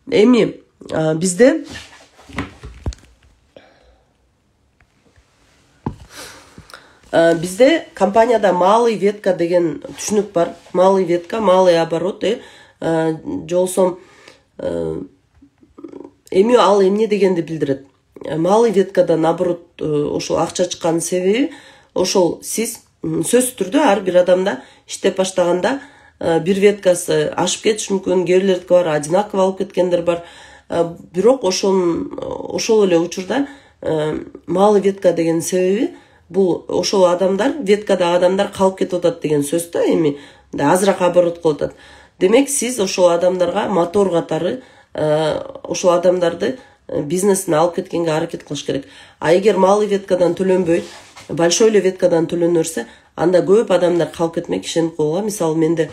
Эми бизде компанияда малый ветка деген түшүнүк бар. Малый ветка, малый оборот, жолсом эми ал эмне дегенди билдирет. Малый веткада наоборот ошол акча чыккан себеби, ошол сиз сөзсүз түрдө ар бир адамда иштеп баштаганда бир веткасы ашып кетиш мүмкүн, кээрлердики бар одинаково алып кеткендер бар. Бирок ошол эле учурда малый ветка деген себеби, бул ошол адамдар, веткада адамдар калып кетип атат деген сөз да, эми азыраак оборот кылып атат. Демек сиз ошол адамдарга мотор катары ошол адамдарды бизнесине алып кеткенге аракет кылыш керек. А эгер малый веткадан төлөнбөй, большой эле веткадан төлөнө берсе, анда көп адамдар калып кетмек, ишенип койгула. Мисалы менде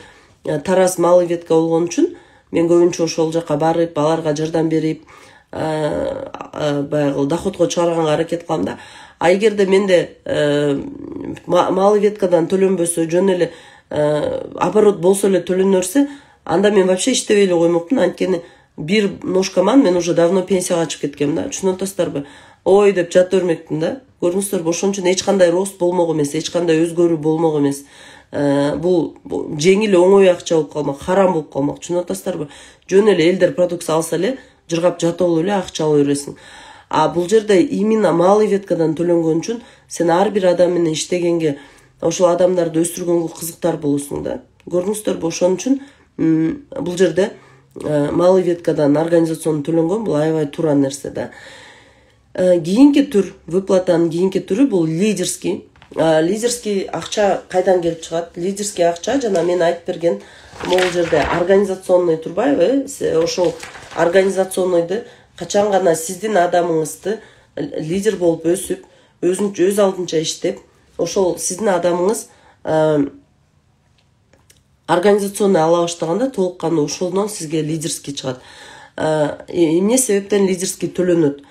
Тарас малый ветка болгон үчүн мен көбүнчө ошол жака барып, аларга жардам берип, баягы доходго чыгарганга аракет кылам да. А эгерде менде малый веткадан төлөнбөсө, жөн эле оборот болсо эле төлөнө берсе, анда мен вообще иштебей эле коймокмун. Анткени бир ножкаман мен уже давно пенсияга чыгып кеткем да. Түшүнүп атасыздарбы? Ой деп жата бермекмин да. Көрдүңүздөрбү? Ошон үчүн эч кандай рост болмок эмес, эч кандай өзгөрүү болмок эмес. Бул жеңил оңой акча болуп калмак, харам болуп калмак. Түшүнүп атасыздарбы? Жөн эле элдер продукция алса эле жыргап жатып эле акча ала бересиң. А бул жерде именно малый веткадан төлөнгөн үчүн сен ар бир адам менен иштегенге, ошол адамдарды өстүргөнгө кызыктар болосуң да. Көрдүңүздөрбү? Ошон үчүн бул жерде малый веткадан организацион төлөнгөн бул аябай туура нерсе да. Кийинки түр, выплатанын кийинки түрү бул лидерский. Лидерский акча кайдан келип чыгат? Лидерский акча жана мен айтып берген бул жерде организационный турбайбы? Ошол организационныйды качан гана сиздин адамыңызды лидер болуп өсүп, өз алдынча иштеп, ошол сиздин адамыңыз организационный ала баштаганда толук кандуу ошолдон сизге лидерский чыгат. Эмне себептен лидерский төлөнөт?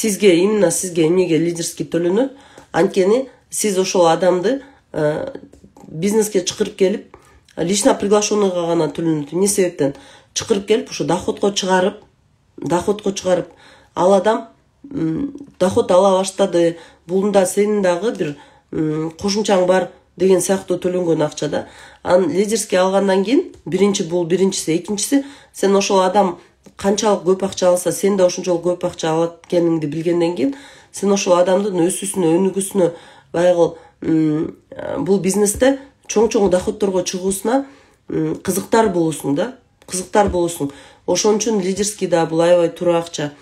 Именно сизге эмнеге лидерский төлөнөт? Анткени сиз ошол адамды бизнеске чакырып келип, лично приглашенныйга гана төлөнөт. Эмне себептен? Чакырып келип, ошо доходго чыгарып, ал адам доход ала баштады, булунда сенин дагы бир кошумчаң бар деген сыяктуу төлөнгөн акча да. Лидерский алгандан кийин биринчиси, экинчиси сен ошол адам канчалык көп акча алса, сен да ошончолук көп акча алат экениңди билгенден кийин сен ошол адамдын өсүүсүнө, өнүгүүсүнө, баягы бул бизнесте чоң доходторго чыгуусуна кызыктар болосуң да. Кызыктар болосуң. Ошон үчүн лидерский да бул аябай туура акча.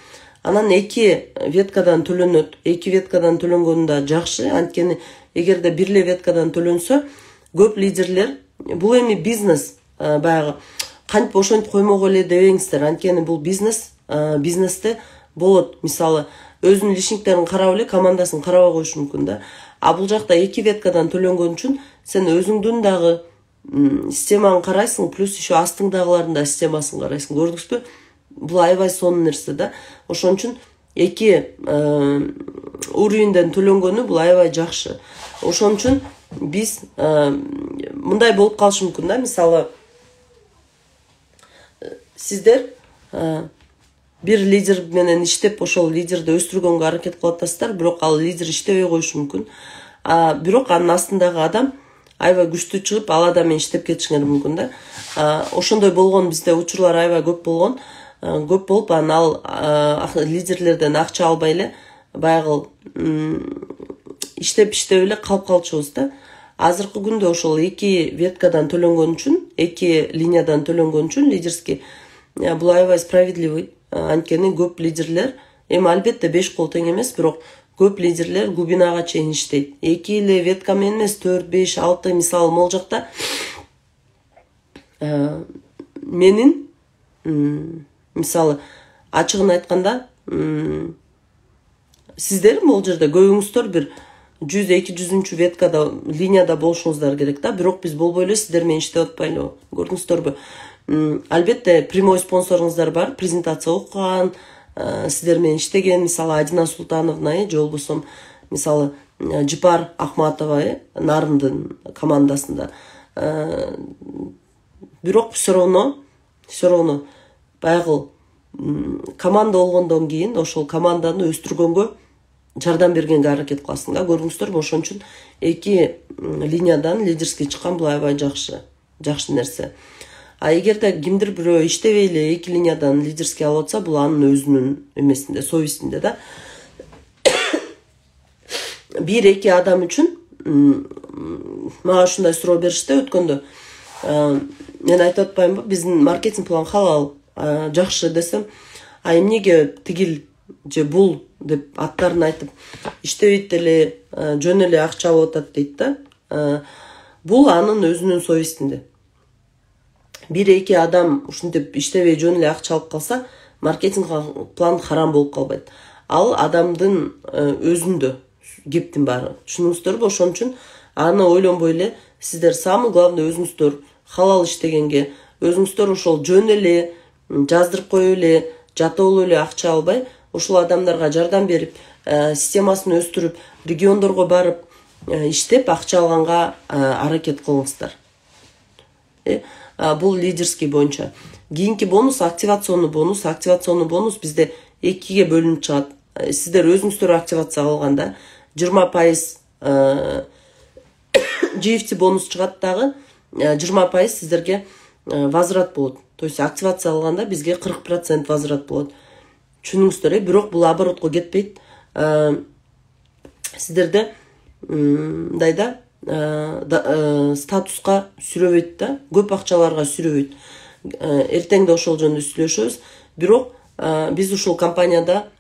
Анан 2 веткадан төлөнөт. 2 веткадан төлөнгөнү жакшы. Анткени эгерде бир эле веткадан төлөнсө, көп лидерлер бул эми бизнес, баягы кантип ошентип коймок эле дебеңиздер. Анткени бул бизнесте болот. Мисалы, өзүнүн личниктерин карап эле командасын карабай коюшу мүмкүн да. А бул жакта 2 веткадан төлөнгөн үчүн сен өзүңдүн дагы системаны карайсың, плюс еще астыңдагылардын да системасын карайсың. Көрдүңүзбү? Бул аябай сонун нерсе да. Ошон үчүн 2 уровеньден төлөнгөнү бул аябай жакшы. Ошон үчүн биз мындай болуп калышы мүмкүн да. Мисалы, сиздер бир лидер менен иштеп, ошол лидерди өстүргөнгө аракет кылып атасыздар, бирок ал лидер иштебей коюшу мүмкүн. Бирок анын астындагы адам аябай күчтүү чыгып, ал адам менен иштеп кетишиңер мүмкүн да. Ошондой болгон бизде учурлар аябай көп болгон. Көп болуп, ал лидерлерден акча албай эле, баягы иштеп эле калып калчубуз да. Азыркы күндө ошол 2 веткадан төлөнгөн үчүн, 2 линиядан төлөнгөн үчүн лидерский бул аябай справедливый. Анткени көп лидерлер, эми албетте 5 кол тең эмес, бирок көп лидерлер глубинага чейин иштейт. 2 эле ветка менен эмес, 4, 5, 6, мисалы могул жакта менин мисалы ачыгын айтканда сиздер могул жерде көбүңүздөр бир 100-200 веткада линияда болушуңуздар керек да, бирок биз болбой эле сиздер менен иштеп атпайлыбы? Көрдүңүздөрбү? Албетте прямой спонсоруңуздар бар, презентация окуган, сиздер менен иштеген, мисалы Адина Султановна, же болбосо мисалы Жипар Ахматова, Нарындын командасында. Бирок все равно баягы команда болгондон кийин ошол команданы өстүргөнгө жардам бергенге аракет кыласың да. Көрдүңүздөрбү? Ошон үчүн 2 линиядан лидерский чыккан бул аябай жакшы нерсе. А эгерде кимдир бирөө иштебей эле 2 линиядан лидерский алып атса, бул анын өзүнүн эмесинде, совестинде да. 1-2 адам үчүн мага ушундай суроо беришти өткөндө. Мен айтып атпаймынбы, биздин маркетинг план халал, жакшы десем, а эмнеге тигил же бул деп аттарын айтып иштебейт эле, жөн эле акча алып атат дейт да. Бул анын өзүнүн совестинде. Бир-эки адам ушинтип иштебей жөн эле акча алып калса, маркетинг план харам болуп калбайт. Ал адамдын өзүндө кептин баары. Түшүнүңүздөрбү? Ошон үчүн аны ойлонбой эле сиздер самый главный өзүңүздөр халал иштегенге, өзүңүздөр ошол жөн эле жаздырып коюп эле, жатып алып эле акча албай, ошол адамдарга жардам берип, системасын өстүрүп, региондорго барып иштеп акча алганга аракет кылыңыздар. Бул лидерский боюнча. Кийинки бонус активационный бонус. Активационный бонус бизде 2ге бөлүнүп чыгат. Сиздер өзүңүздөр активация кылганда 20% GFT бонус чыгат, дагы 20% сиздерге возврат болот. То есть активация алганда бизге 40% возврат болот. Түшүнүңүздөр, бирок бул оборотко кетпейт. Сиздерде мындайда статуска сүрөбөйт да, көп акчаларга сүрөбөйт. Эртең да ошол жөнүндө сүйлөшөбүз. Бирок биз ушул компанияда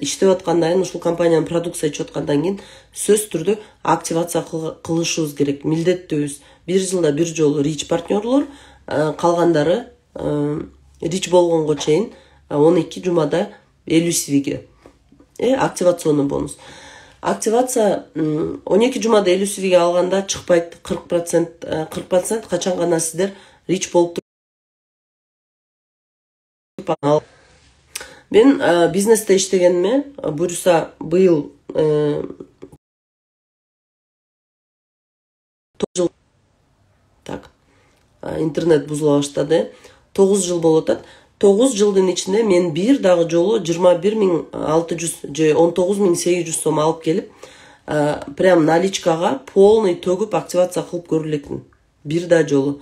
иштеп аткандан кийин, ушул компаниянын продукция ичип аткандан кийин сөз түрдө активация кылышыбыз керек, милдеттүүбүз. 1 жылда 1 жолу рич партнерлор, калгандары рич болгонго чейин 12 жумада 50 свиге. Активационный бонус. Активация 12 жумада 50 свиге алганда чыкпайт 40% качан гана сиздер рич болуп туруп. Мен бизнесте иштегениме буюрса быйыл 9 жыл. Так. Интернет бузула баштады. 9 жыл болуп атат. 9 жылдын ичинде мен бир дагы жолу 21.600 же 19.800 сом алып келип, прям наличкага полный төгүп активация кылып көрө элекмин. Бир да жолу.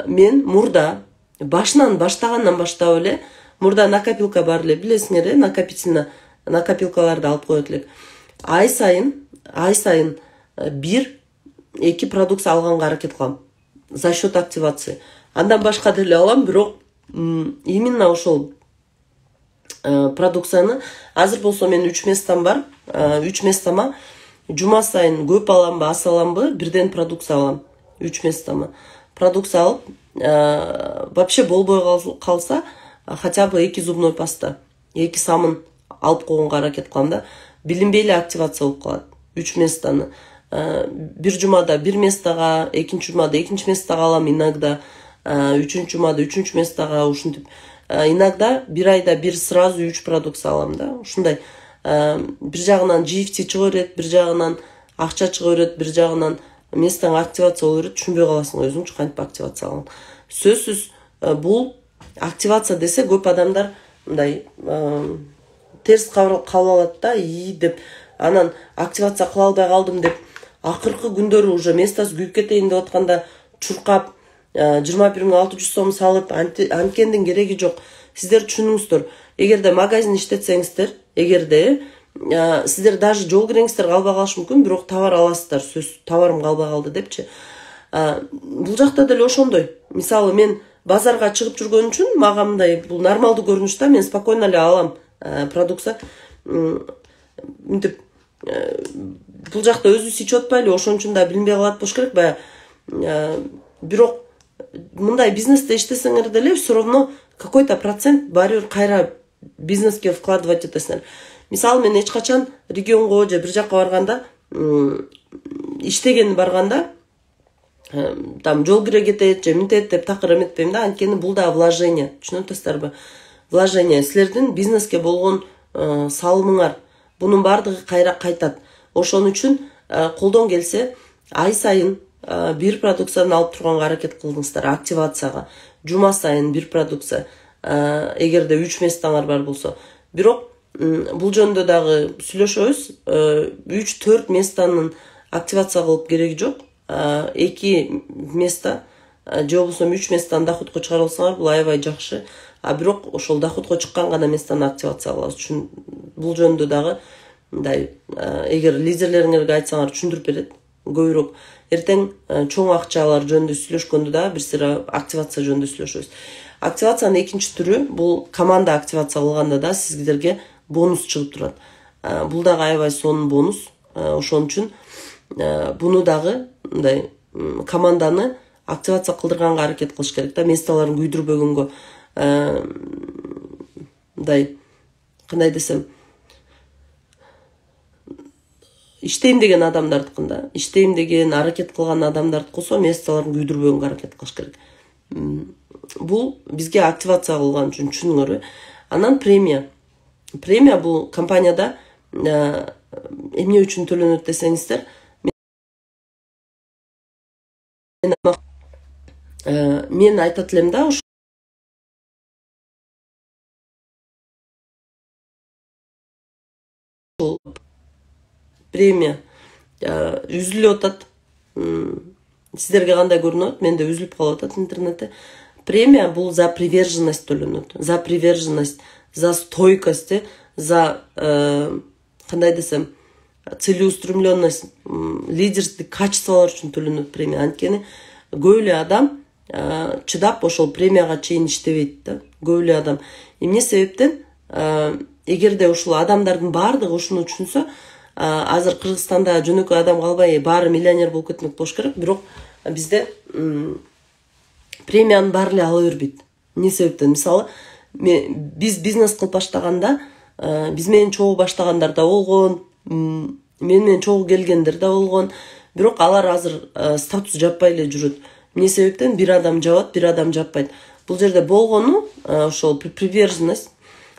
Мен мурда башынан баштагандан баштап эле, мурда накопилка бар эле, билесиңер, накопилкаларды алып коет элек. Ай сайын 1-2 продукция алганга аракет кылам за счет активации. Андан башка деле алам, бирок именно ошол продукцияны азыр болсо мен 3 местам бар. 3 местама жума сайын көп аламбы, аз аламбы, бирден продукция алам. 3 местама продукция алып, вообще болбой калса, хотя бы 2 зубной паста, 2 самын алып койгонго аракет кылам да. Билинбей эле активация болуп калат. 3 местаны. Бир жумада 1 местага, экинчи жумада 2 местага алам иногда. 3 жумада 3 местага, ушинтип. Иногда бир айда бир сразу 3 продукция алам да. Ушундай бир жагынан GFT чыга берет, бир жагынан акча чыга берет, бир жагынан местаң активация боло берет, түшүнбөй каласың өзүң кантип активация алган. Сөзсүз бул активация десе көп адамдар мындай терс кабыл алат да, деп анан активация кыла албай калдым деп акыркы күндөрү уже местасы күйүп кетейин деп атканда чуркап 21.600 сом салып, анткендин кереги жок. Сиздер түшүнүңүздөр, эгерде магазин иштетсеңиздер, эгерде сиздер даже жол кириңиздер калбай калышы мүмкүн, бирок товар аласыздар, сөз таварым калбай калды депчи. Бул жакта деле ошондой. Мисалы мен базарга чыгып жүргөн үчүн мага мындай бул нормалдуу көрүнүш да, мен спокойно эле алам продукция. Мынтип бул жакта өзүбүз ичип атпайлы, ошон үчүн да билинбей калат болуш керек баягы. Бирок мындай бизнесте иштесеңер деле все равно какой-то процент барыбир кайра бизнеске вкладывать этесиңер. Мисалы мен эч качан регионго же бир жакка барганда, иштеген барганда, там жол кире кетет же мынтет деп такыр эметпейм да, анткени бул да вложение, түшүнүп атасыздарбы? Вложение, силердин бизнеске болгон салымыңар, бунун баардыгы кайра кайтат. Ошон үчүн колдон келсе ай сайын бир продукцияны алып турганга аракет кылыңыздар, активацияга. Жума сайын бир продукция, эгерде 3 местаңар бар болсо. Бирок бул жөнүндө дагы сүйлөшөбүз. 3-4 местанын активация кылып кереги жок. 2 места же болбосо 3 местаны доходко чыгара алсаңар, бул аябай жакшы. Бирок ошол доходко чыккан гана местаны активация кылабыз. Үчүн бул жөнүндө дагы мындай, эгер лидерлериңерге айтсаңар түшүндүрүп берет көбүрөөк. Эртең чоң акчалар жөнүндө сүйлөшкөндө да бир сыйра активация жөнүндө сүйлөшөбүз. Активациянын экинчи түрү бул команда активация кылганда да сиздерге бонус чыгып турат. Бул дагы аябай сонун бонус. Ошон үчүн буну дагы мындай команданы активация кылдырганга аракет кылыш керек да, месталарын күйдүрбөгөнгө, мындай кандай десем, иштейм деген адамдардыкын да, иштейм деген аракет кылган адамдарды косо месталарын күйдүрбөгөнгө аракет кылыш керек. Бул бизге активация кылган үчүн түшүнүңөр. Анан премия бул компанияда эмне үчүн төлөнөт десеңиздер, мен айтат элем да, ушул премия үзүлүп атат. Сиздерге кандай көрүнөт? Менде үзүлүп калып атат интернетте. Премия бул за приверженность төлөнөт. За приверженность, за стойкость, за кандай десем, целеустремленность, лидерский качестволор үчүн төлөнөт премия. Анткени көп эле адам чыдап ошол премияга чейин иштебейт да. Көп эле адам. Эмне себептен? Эгерде ушул адамдардын баардыгы ушуну түшүнсө, азыр Кыргызстанда жөнөкөй адам калбай, баары миллионер болуп кетмек болуш керек. Бирок бизде премияны баары эле ала бербейт. Эмне себептен? Мисалы, биз бизнес кылып баштаганда, биз менен чогуу баштагандар да болгон, мен менен чогуу келгендер да болгон. Бирок алар азыр статус жаппай эле жүрөт. Эмне себептен? Бир адам жабат, бир адам жаппайт. Бул жерде болгону ошол приверженность.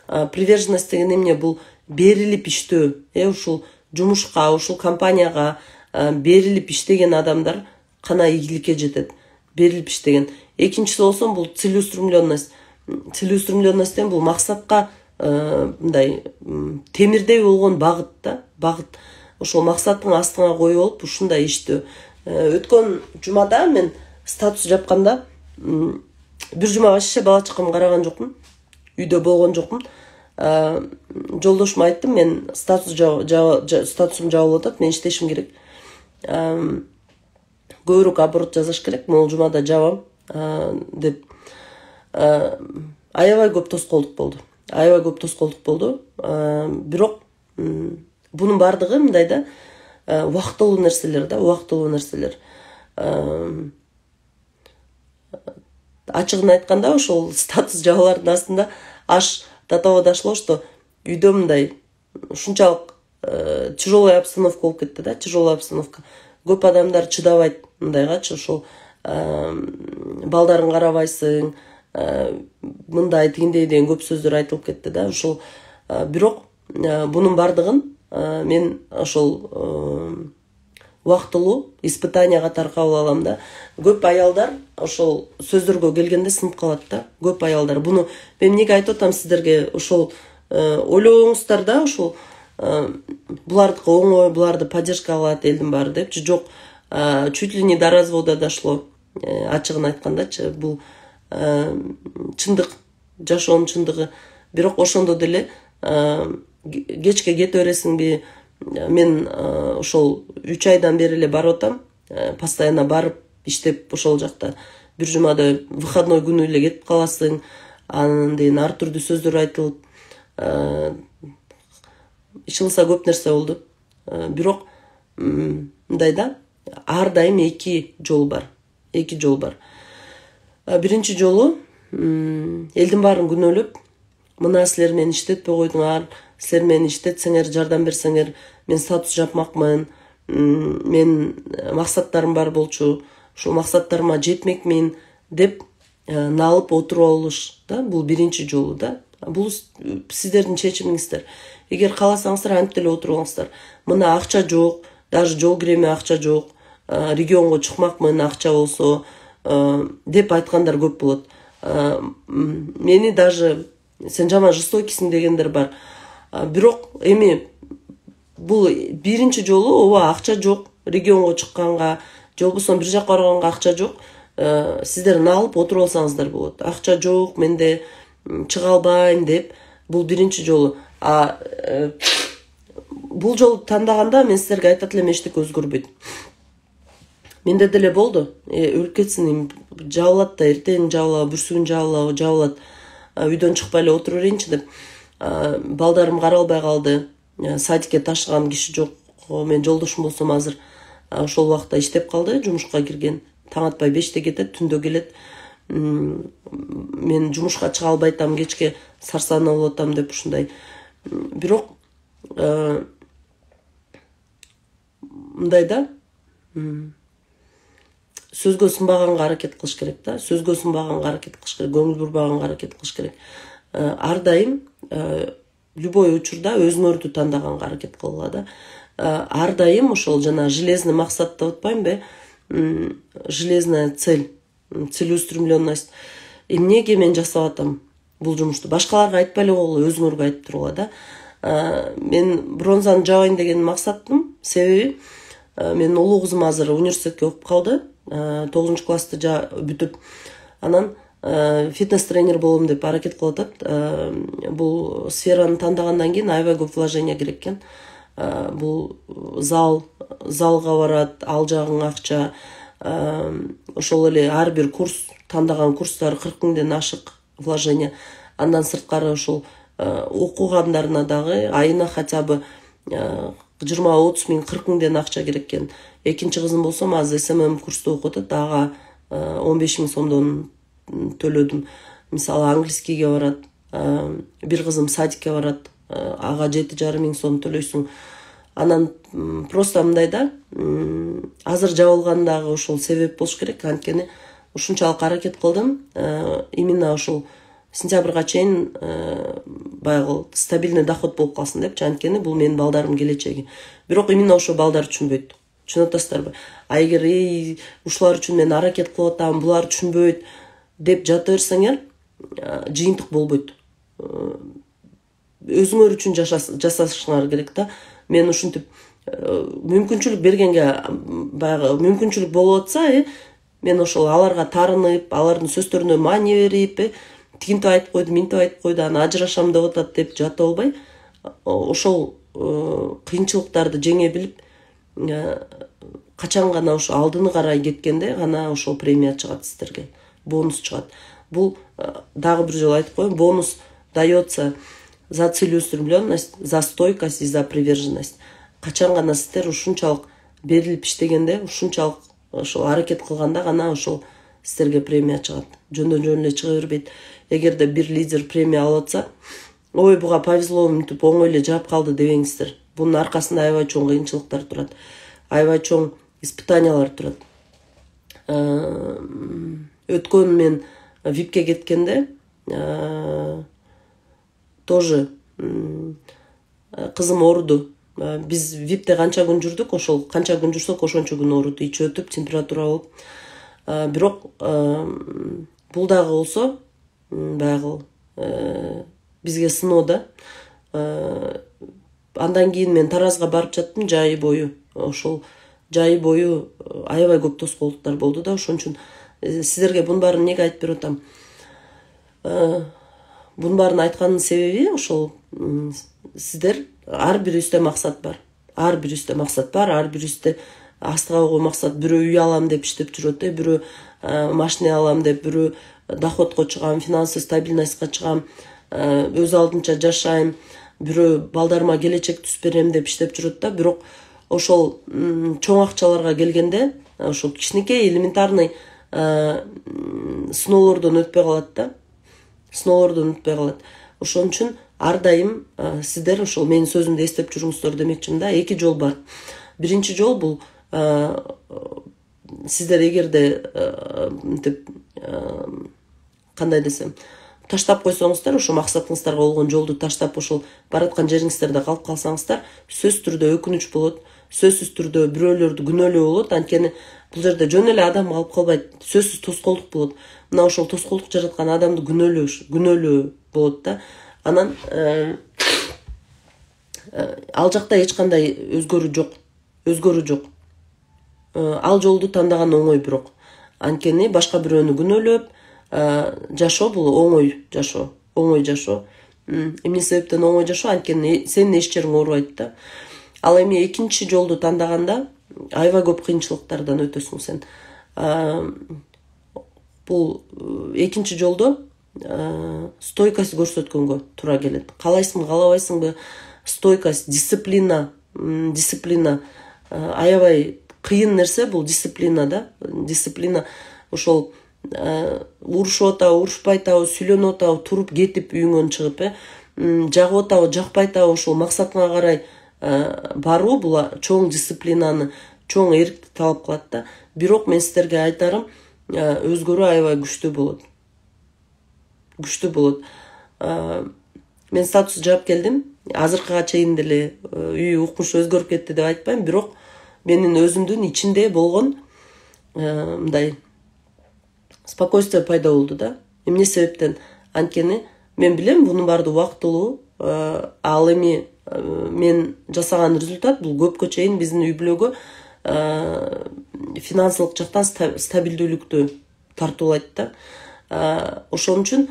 Приверженность деген эмне? Бул берилип иштөө. Ушул жумушка, ушул компанияга берилип иштеген адамдар кана ийгиликке жетет. Берилип иштеген. Экинчиси болсо бул целеустремленность. Целеустремленностьтен бул максатка мындай темирдей болгон багыт да, багыт. Ошол максаттын астына коюп алып ушундай иштөө. Өткөн жумада мен статус жапканда бир жума вообще бала чакамды караган жокмун. Үйдө болгон жокмун. Жолдошума айттым, мен статусум жабылып атат, мен иштешим керек. Көбүрөөк оборот жасаш керек, могул жумада жабам деп. Аябай көп тоскоолдук болду. Бирок бунун баардыгы мындай да, убактылуу нерселер да, убактылуу нерселер. Ачыгын айтканда, ошол статус жабылардын астында аш до того дошло, что үйдө мындай ушунчалык тяжелая обстановка болуп кетти да, тяжелая обстановка. Көп адамдар чыдабайт мындайгачы, ошол балдарын карабайсың, мындай тигиндей деген көп сөздөр айтылып кетти да. Ошол бирок бунун бардыгын мен ошол убактылуу испытания катары кабыл алам да. Көп аялдар ошол сөздөргө келгенде сынып калат да. Көп аялдар. Буну мен эмнеге айтып атам сиздерге? Ошол ойлооңуздар да, ошол булардыкы оңой, буларды поддержка алат элдин баары депчи. Жок, чуть ли не до развода дошло. Ачыгын айткандачы, бул чындык, жашоонун чындыгы. Бирок ошондо деле кечке кете бересиңби? Мен ошол 3 айдан бери эле барып атам. Постоянно барып иштеп ошол жакта бир жумада выходной күнү эле кетип каласың. Анан дейин ар түрдүү сөздөр айтылып, ичилса көп нерсе болду. Бирок мындай да, ар дайым эки жол бар. Биринчи жолу элдин баарын күнөөлөп, мына силер мени иштетпей койдуңар, силер мени иштетсеңер, жардам берсеңер, мен статус жапмакмын, мен максаттарым бар болчу, ошол максаттарыма жетмекмин деп налып отуруп алыш да. Бул биринчи жолу да. Бул сиздердин чечимиңиздер. Эгер кааласаңыздар, антип эле отуруңуздар. Мына акча жок, даже жол киреме акча жок, регионго чыкмакмын акча болсо деп айткандар көп болот. Мени даже сен жаман жестокийсиң дегендер бар. Бирок эми бул биринчи жолу ооба акча жок, регионго чыкканга, же болбосо бир жакка барганга акча жок. Сиздер налып отуруп алсаңыздар болот. Акча жок, менде чыга албайм деп. Бул биринчи жолу. Бул жолу тандаганда мен сиздерге айтат элем, эчтеке өзгөрбөйт. Менде деле болду. Өлүп кетсин, жабылат да, эртең жабыла, бүрсүгүн жабыла, үйдөн чыкпай эле отура берейинчи деп. балдарым каралбай калды, садикке ташыган киши жок, мен жолдошум болсом азыр ошол убакта иштеп калды, жумушка кирген. Таң атпай 5-те кетет, түндө келет. Мен жумушка чыга албай атам, кечке сарсанаа болуп атам деп ушундай. Бирок мындай да, сөзгө сынбаганга аракет кылыш керек да, сөзгө сынбаганга аракет кылыш керек, көңүл бурбаганга аракет кылыш керек. Ар дайым любой учурда өзүңөрдү тандаганга аракет кылгыла да. Ар дайым ошол жана железный максат деп атпаймынбы, железная цель, целеустремленность. Эмнеге мен жасап атам бул жумушту? Башкаларга айтпай эле койгула, өзүңөргө айтып тургула да. Мен бронзаны жабайын деген максаттым. Себеби мен улуу кызым азыр университетке окуп калды. 9-классты бүтүп, анан фитнес тренер болом деп аракет кылып атат. Бул сфераны тандагандан кийин аябай көп вложение керек экен. Бул залга барат, ал жагың акча. Ошол эле ар бир курс, тандаган курстар 40 миңден ашык вложение. Андан сырткары ошол окугандарына дагы айына хотя бы 20-30 миң, 40 миңден акча керек экен. Экинчи кызым болсом азыр СММ курсту окуп атат, ага 15 миң сомдон төлөдүм. Мисалы английскийге барат, бир кызым садикке барат, ага 7,5 миң сом төлөйсүң. Анан просто мындай да, азыр жабылгандагы ошол себеп болуш керек, анткени ушунчалык аракет кылдым. Именно ошол сентябрга чейин баягы стабильный доход болуп калсын депчи, анткени бул менин балдарымдын келечеги. Бирок именно ошо балдар түшүнбөйт. Түшүнүп атасыздарбы? Эгер ушулар үчүн мен аракет кылып атам, булар түшүнбөйт деп жата берсеңер, жыйынтык болбойт. Өзүңөр үчүн жасашыңар керек да. Мен ушинтип мүмкүнчүлүк бергенге, баягы мүмкүнчүлүк болуп атса, мен ошол аларга тарынып, алардын сөздөрүнө маани берип, тигинтип айтып койду, минтип айтып койду, аны ажырашам деп атат деп жата албай, ошол кыйынчылыктарды жеңе билип, качан гана ошо алдыны карай кеткенде гана ошол премия чыгат сиздерге, бонус чыгат. Бул дагы бир жолу айтып коеюн, бонус дается за целеустремленность, за стойкость и за приверженность. Качан гана сиздер ушунчалык берилип иштегенде, ушунчалык ошол аракет кылганда гана ошол сиздерге премия чыгат. Жөндөн жөн эле чыга бербейт. Эгерде бир лидер премия алып атса, ой буга повезло, мынтип оңой эле жаап калды дебеңиздер. Бунун аркасында аябай чоң кыйынчылыктар турат, аябай чоң испытаниялар турат. Өткөн мен випке кеткенде тоже кызым ооруду. Биз випте канча күн жүрдүк, ошол канча күн жүрсөк ошончо күн ооруду, ичи өтүп, температура болуп. Бирок бул дагы болсо баягы бизге сыноо да. Андан кийин мен Таразга барып жаттым жай бою. Ошол жай бою аябай көп тоскоолдуктар болду да. Ошон үчүн сиздерге бунун баарын эмнеге айтып берип атам? Бунун баарын айтканымдын себеби ошол сиздер ар бирибизде максат бар. Ар бирибизде максат бар, ар бирибизде астыга койгон максат. Бирөө үй алам деп иштеп жүрөт, бирөө машина алам деп, бирөө доходко чыгам, финансовый стабильностька чыгам, өз алдынча жашайм, бирөө балдарыма келечек түзүп берем деп иштеп жүрөт да. Бирок ошол чоң акчаларга келгенде ошол кичинекей элементарный сыноолордон өтпөй калат да. Сыноолордон өтпөй калат. Ошон үчүн ар дайым сиздер ошол менин сөзүмдү эстеп жүрүңүздөр демекчимин да. Эки жол бар. Биринчи жол бул сиздер эгерде мынтип кандай десем, таштап койсоңуздар, ошо максатыңыздарга болгон жолду таштап ошол бараткан жериңиздерде калып калсаңыздар, сөзсүз түрдө өкүнүч болот, сөзсүз түрдө бирөөлөрдү күнөөлөө болот. Анткени бул жерде жөн эле адам калып калбайт, сөзсүз тоскоолдук болот. Мына ошол тоскоолдук жараткан адамды күнөөлөө болот да. Анан ал жакта эч кандай өзгөрүү жок. Ал жолду тандаган оңой, бирок анткени башка бирөөнү күнөөлөп жашоо бул оңой жашоо. Эмне себептен оңой жашоо? Анткени сенин эч жериң оорубайт да. Ал эми экинчи жолду тандаганда аябай көп кыйынчылыктардан өтөсүң сен. Бул экинчи жолдо стойкость көрсөткөнгө туура келет. Каалайсыңбы, каалабайсыңбы, стойкость, дисциплина аябай кыйын нерсе бул дисциплина да. Дисциплина ошол урушуп атабы, урушпай атабы, сүйлөнүп атабы, туруп кетип үйүңөн чыгып, жагып атабы, жакпай атабы, ошол максатыңа карай баруу бул чоң дисциплинаны, чоң эркти талап кылат да. Бирок мен сиздерге айтарым, өзгөрүү аябай күчтүү болот. Мен статус жаап келдим. Азыркыга чейин деле үй укмуш өзгөрүп кетти деп айтпайм, бирок менин өзүмдүн ичинде болгон мындай спокойствие пайда болду да. Эмне себептен? Анткени мен билем бунун баары убактылуу, ал эми мен жасаган результат бул көпкө чейин биздин үй бүлөгө финансылык жактан стабилдүүлүктү тартуулайт да. Ошон үчүн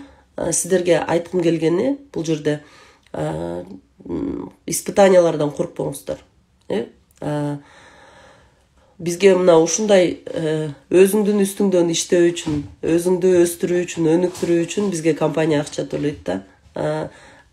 сиздерге айткым келгени бул жерде испытаниялардан коркпоңуздар. Бизге мына ушундай өзүңдүн үстүңдөн иштөө үчүн, өзүңдү өстүрүү үчүн, өнүктүрүү үчүн бизге компания акча төлөйт да.